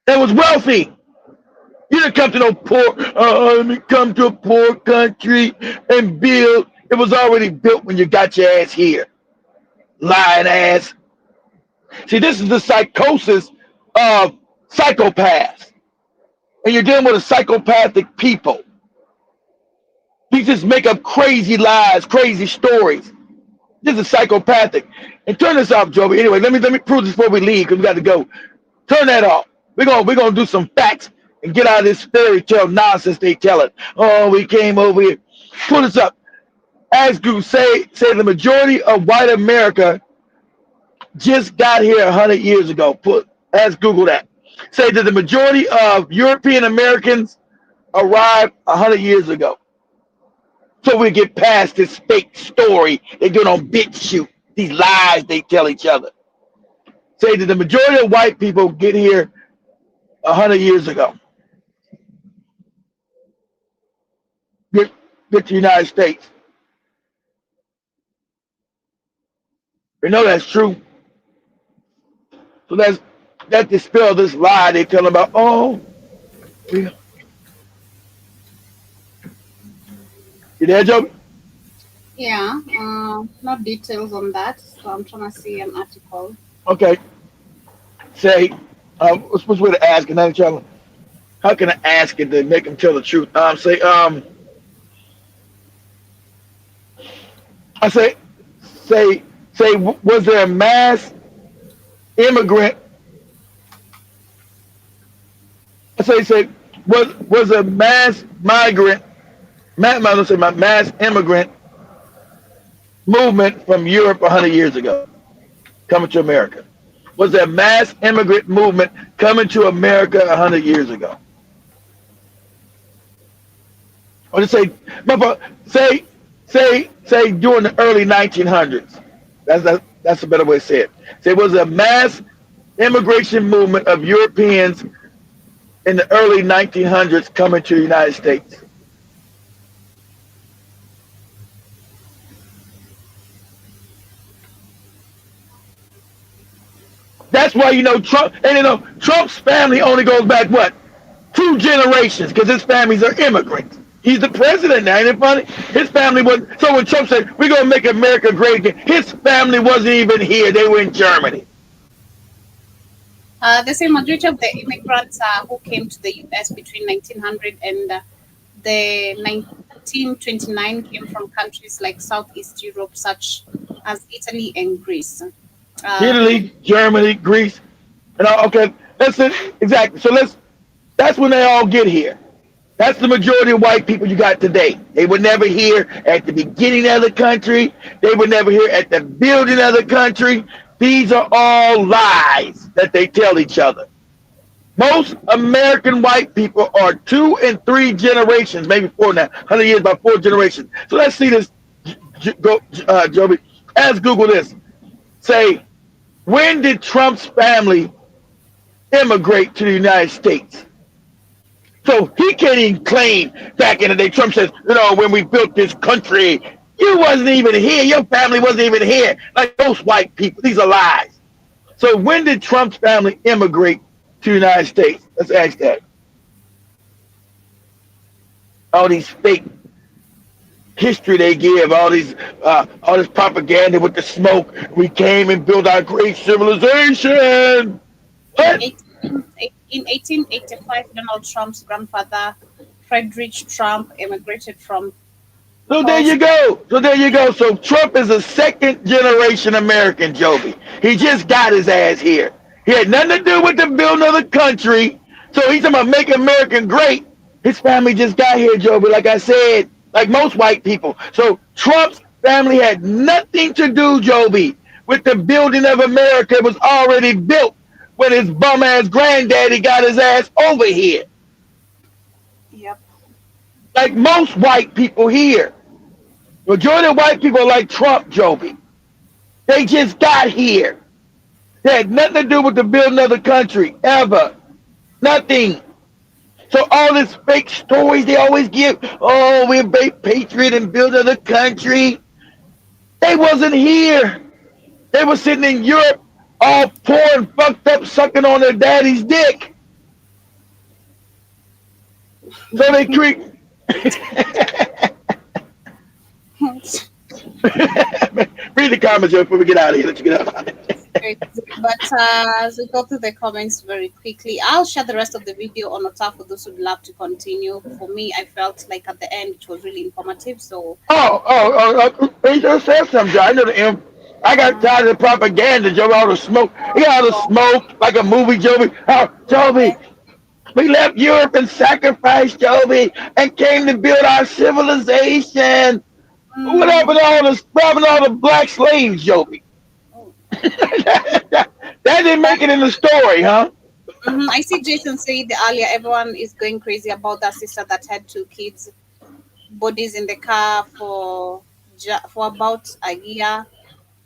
It was wealthy. You didn't come to no poor, let me come to a poor country and build. It was already built when you got your ass here. Lying ass. See, this is the psychosis of psychopaths. And you're dealing with a psychopathic people. You just make up crazy lies, crazy stories. This is psychopathic. And turn this off, Joby. Anyway, let me prove this before we leave because we got to go. Turn that off. We're gonna do some facts and get out of this fairy tale nonsense they telling. Oh, we came over here. Pull this up. As Google say the majority of white America just got here 100 years ago. Ask Google that. Say that the majority of European Americans arrived 100 years ago. So we get past this fake story they doing on BitChute, these lies they tell each other. Say that the majority of white people get here 100 years ago. Get to the United States. We know that's true. So that dispel this lie they tell about, oh, you there, Joe? Yeah, no details on that. So I'm trying to see an article. Okay. Say, what's the way to ask it? How can I ask it to make them tell the truth? I say, was there a mass immigrant? I say, was a mass migrant? Mass immigrant movement from Europe 100 years ago, coming to America. Was there a mass immigrant movement coming to America 100 years ago? Or just say during the early 1900s. That's a better way to say it. Say, was a mass immigration movement of Europeans in the early 1900s coming to the United States? That's why Trump, and Trump's family only goes back what? 2 generations, because his families are immigrants. He's the president now, ain't it funny? His family was, so when Trump said, we're going to make America great again, his family wasn't even here. They were in Germany. They say majority of the immigrants who came to the U.S. between 1900 and the 1929 came from countries like Southeast Europe, such as Italy and Greece. Italy, Germany, Greece, and okay, listen, exactly. So that's when they all get here. That's the majority of white people you got today. They were never here at the beginning of the country. They were never here at the building of the country. These are all lies that they tell each other. Most American white people are 2 and 3 generations, maybe 4 now. 100 years, about 4 generations. So let's see this, Joby. Ask Google this. Say, when did Trump's family immigrate to the United States? So he can't even claim back in the day. Trump says, when we built this country, you wasn't even here. Your family wasn't even here. Like most white people. These are lies. So when did Trump's family immigrate to the United States? Let's ask that. All these fake history they give, all this propaganda with the smoke. We came and built our great civilization. What? In 1885, Donald Trump's grandfather, Frederick Trump, immigrated from. So there you go. So Trump is a second generation American, Joby. He just got his ass here. He had nothing to do with the building of the country. So he's talking about make America great. His family just got here, Joby, like I said, like most white people. So Trump's family had nothing to do, Joby, with the building of America. It was already built when his bum-ass granddaddy got his ass over here. Yep. Like most white people here. Majority of white people are like Trump, Joby. They just got here. They had nothing to do with the building of the country, ever. Nothing. So all this fake stories they always give, oh, we're a patriot and builder of the country. They wasn't here. They were sitting in Europe, all poor and fucked up, sucking on their daddy's dick. So they create. Read the comments here before we get out of here. Let you get out. Great. But as we go through the comments very quickly, I'll share the rest of the video on WhatsApp for those who'd love to continue. For me, I felt like at the end it was really informative. So He just said something, Joe. I know the imp. I got tired of the propaganda, Joe. All the smoke. He got all the smoke like a movie, Joby. Oh, Joby, we left Europe and sacrificed, Joby, and came to build our civilization. What happened to all the black slaves, Joby? That didn't make it in the story, huh? I see Jason said earlier everyone is going crazy about that sister that had two kids bodies in the car for about a year,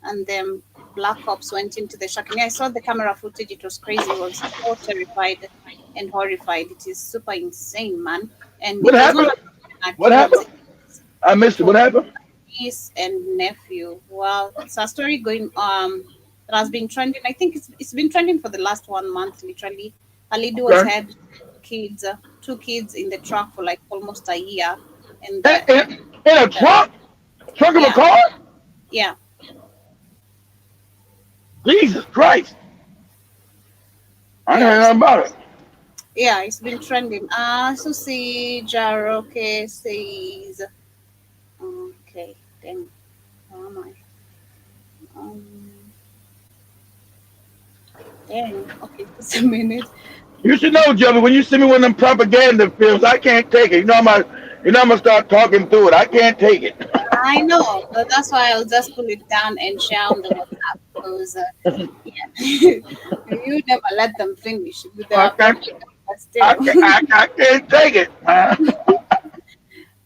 and then black ops went into the shack. And I saw the camera footage. It was crazy. I was so terrified and horrified. It is super insane, man. And What it was not happened? like What kids, happened? I missed it. What happened? niece and nephew. Well, it's a story going that has been trending. I think it's been trending for the last 1 month, literally. A lady was Okay. had kids, two kids in the truck for like almost a year, and In a trunk? Trunk of a yeah, car? yeah, Jesus Christ. I yeah. ain't nothing about it. Yeah, it's been trending. So see, Jaroke says, okay, then, where am I? Um, dang, okay, just a minute. You should know, Joey, when you send me one of them propaganda films, I can't take it. I'm gonna start talking through it. I can't take it. I know, but that's why I'll just pull it down and share on the WhatsApp because, yeah, you never let them finish with I their can't, propaganda, but still. I can't take it.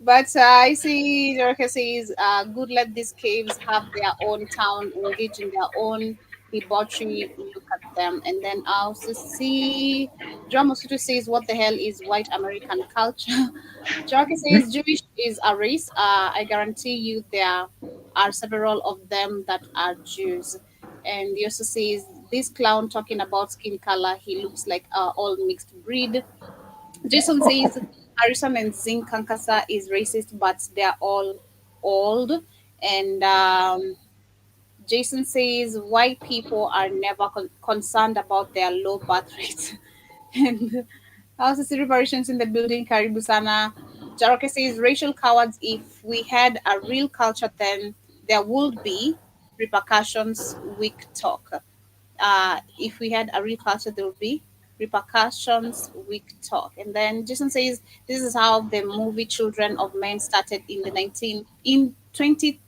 But I see Jericho says, good let these caves have their own town, engage in their own debauchery, look at them. And then I also see John Mosquito says, what the hell is white American culture? Jericho says, Jewish is a race. I guarantee you there are several of them that are Jews. And he also says, this clown talking about skin color, he looks like all mixed breed. Jason says Harrison and Zing Kankasa is racist, but they're all old. And Jason says white people are never concerned about their low birth rates. And I also see reparations in the building, Karibu Sana. Jaroke says racial cowards, if we had a real culture, then there would be repercussions, weak talk. If we had a real culture, there would be repercussions, weak talk. And then Jason says this is how the movie Children of Men started in the 19 in 20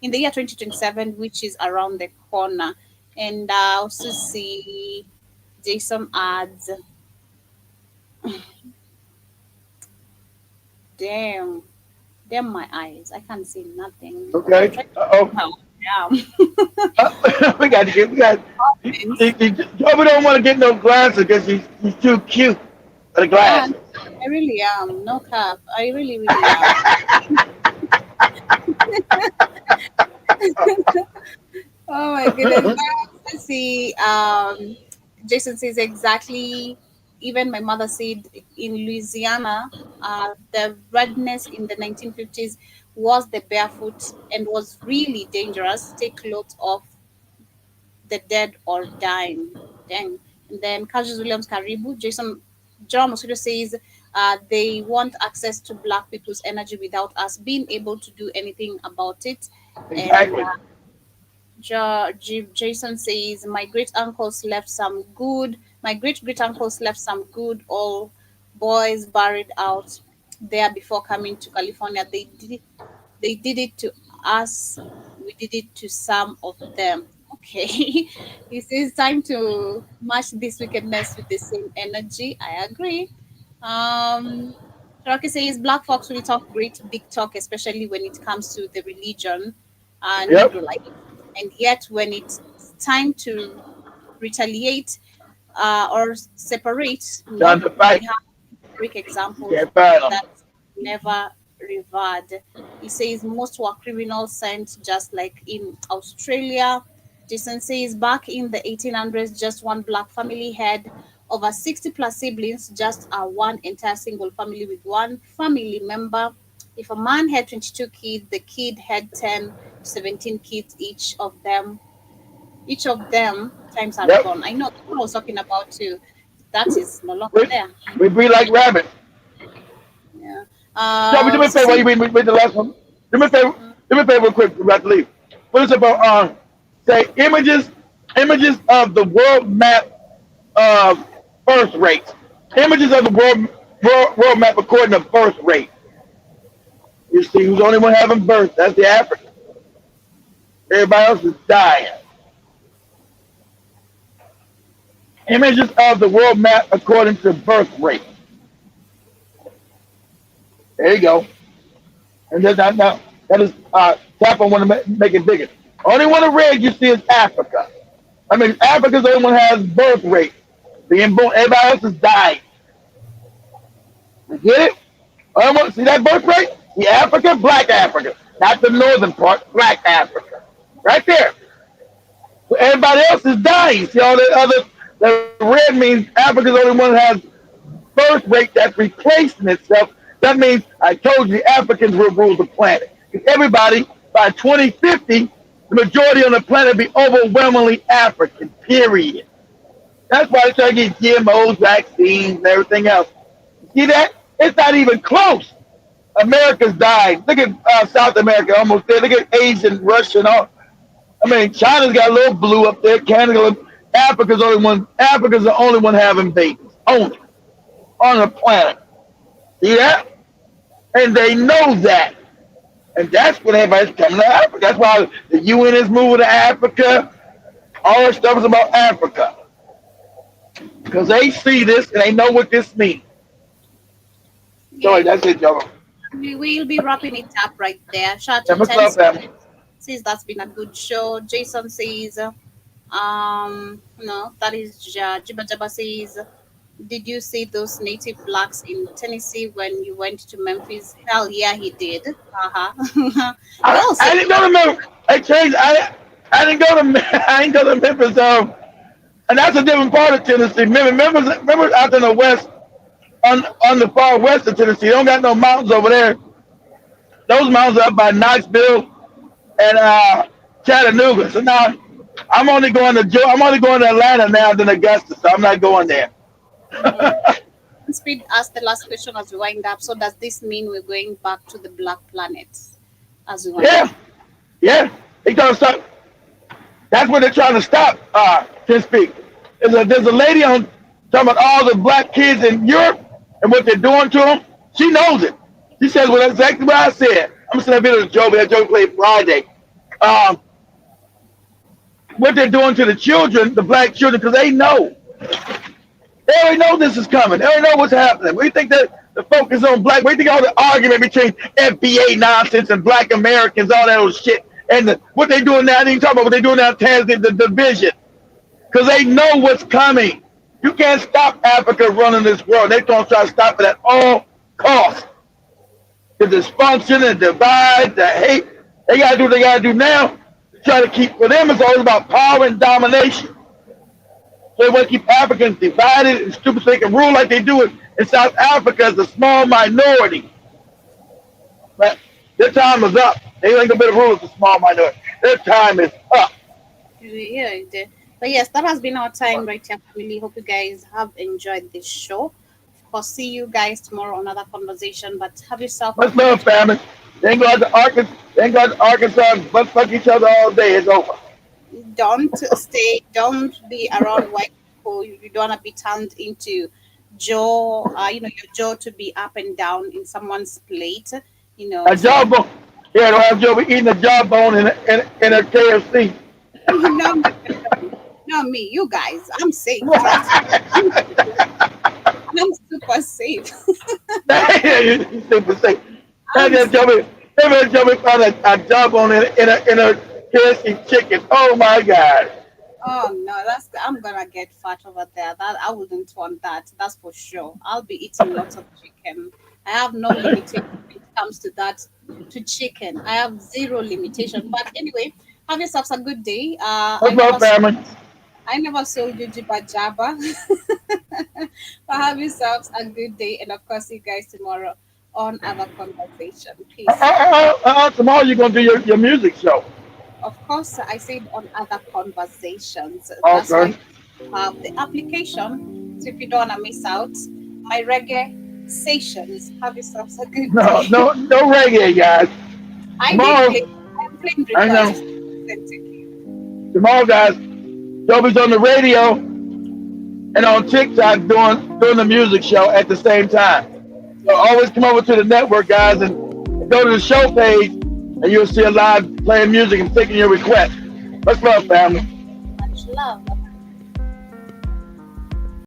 in the year 2027, which is around the corner. And I also see Jason adds, damn, damn my eyes, I can't see nothing. I'm Okay. trying Oh, to down. we got. Joey don't want to get no glasses because he's too cute for the Yeah, glasses. I really am. No cap. I really, really am. Oh my goodness. Let's see. Jason says exactly. Even my mother said in Louisiana, the redness in the 1950s was the barefoot and was really dangerous. Take clothes off the dead or dying. Dang. And then Cassius Williams Karibu, John Mosquito says they want access to black people's energy without us being able to do anything about it. And Exactly. Jason says, my great uncles left some good. My great great uncles left some good old boys buried out there before coming to California. They did it to us. We did it to some of them. Okay. It is time to match this wickedness with the same energy. I agree. Um, Rocky says Black Fox will talk great big talk, especially when it comes to the religion, Yep. Negro life. And yet, when it's time to retaliate or separate, Time nope, to we fight. have historic examples Can't fight them. that never revered. He says most were criminals sent just like in Australia. Jason says back in the 1800s, just one black family had over 60 plus siblings, just one entire single family with one family member. If a man had 22 kids, the kid had 10 to 17 kids each of them times are Yep. gone. I know what I was talking about too. That is no longer We, there. we breed like rabbits. Yeah. Shelby, do me a favor while you Cecile, read the last one. Do me a favor. Do me a favor real quick. We're about to leave. What is about say images of the world map of birth rates. Images of the world map according to birth rate. You see who's the only one having birth. That's the African. Everybody else is dying. Images of the world map according to birth rate. There you go. And then that is tap on one to make it bigger. Only one in red you see is Africa. I mean, Africa's the only one that has birth rate. Being born, everybody else is dying. You get it? See that birth rate? See Africa, black Africa. Not the northern part, black Africa. Right there. So everybody else is dying. See all the other, the red means Africa's the only one that has birth rate that's replacing itself. That means I told you Africans will rule the planet. Because everybody, by 2050, the majority on the planet will be overwhelmingly African, period. That's why they try to get GMOs, vaccines, and everything else. See that? It's not even close. America's died. Look at South America almost there. Look at Asian, Russian. All. I mean, China's got a little blue up there. Canada, Africa's the only one having babies. Only on the planet. See that? And they know that. And that's when everybody's coming to Africa. That's why the UN is moving to Africa. All that stuff is about Africa. Because they see this and they know what this means. Sorry, that's it, y'all. we will be wrapping it up right there. Shout Yeah, to much 10 love, family. says that's been a good show. Jason says, no, that is Jiba Jaba says, did you see those native blacks in Tennessee when you went to Memphis? Hell yeah, he did. Uh-huh. He also I didn't go to Memphis. I changed. I didn't go to I didn't go to Memphis. And that's a different part of Tennessee. Memphis out in the west, on the far west of Tennessee. They don't got no mountains over there. Those mountains are up by Knoxville and Chattanooga. So now I'm only going to Atlanta now than Augusta. So I'm not going there. Speed asked the last question as we wind up. So does this mean we're going back to the black planet as we wind up? Yeah. They trying to stop. That's what they're trying to stop. To speak. There's a lady on talking about all the black kids in Europe and what they're doing to them. She knows it. She says well, that's exactly what I said. I'm gonna send a video to Joby. That Joby played Friday. What they're doing to the children, the black children, because they know. They already know this is coming. They already know what's happening. We think that the focus on black. We think all the argument between FBA nonsense and black Americans, all that old shit, and what they doing now. They ain't talking about what they doing now. Tanzania, the division, because they know what's coming. You can't stop Africa running this world. They're gonna try to stop it at all costs. The dysfunction and divide, the hate. They gotta do what they gotta do now. Try to keep for them. It's always about power and domination. So they want to keep Africans divided and stupid so they can rule like they do it in South Africa as a small minority. But their time is up. They ain't gonna be able to rule as a small minority. Their time is up. Yeah, it did. But yes, that has been our time right here, family. Hope you guys have enjoyed this show. Of course, see you guys tomorrow on another conversation. But have yourself a Much love, family. They ain't going to Arkansas. They ain't going to Arkansas. But fuck each other all day. It's over. don't be around white people. You don't want to be turned into your jaw to be up and down in someone's plate, A so jawbone. Yeah, don't have Joe be eating a jawbone in a KFC. no, no, me, you guys, I'm safe. I'm super safe. You super safe. Joe be found a jawbone in a KFC chicken. Oh my God. Oh no, I'm gonna get fat over there. That I wouldn't want that. That's for sure. I'll be eating lots of chicken. I have no limitation. comes to that, to chicken. I have zero limitation. But anyway, have yourselves a good day. What's up, family? I never sold you Jiba Jabba. But have yourselves a good day. And of course, see you guys tomorrow on our conversation. Peace. Tomorrow you're going to do your music show. Of course, I said on other conversations. Okay. That's why you have the application. So if you don't want to miss out, my reggae sessions. Have yourselves a good day. No reggae, guys. Tomorrow, I'm playing I know. Tomorrow, guys, Dobie's on the radio and on TikTok doing the music show at the same time. So always come over to the network, guys, and go to the show page, and you'll see a live playing music and taking your request. Much love, family. Much love.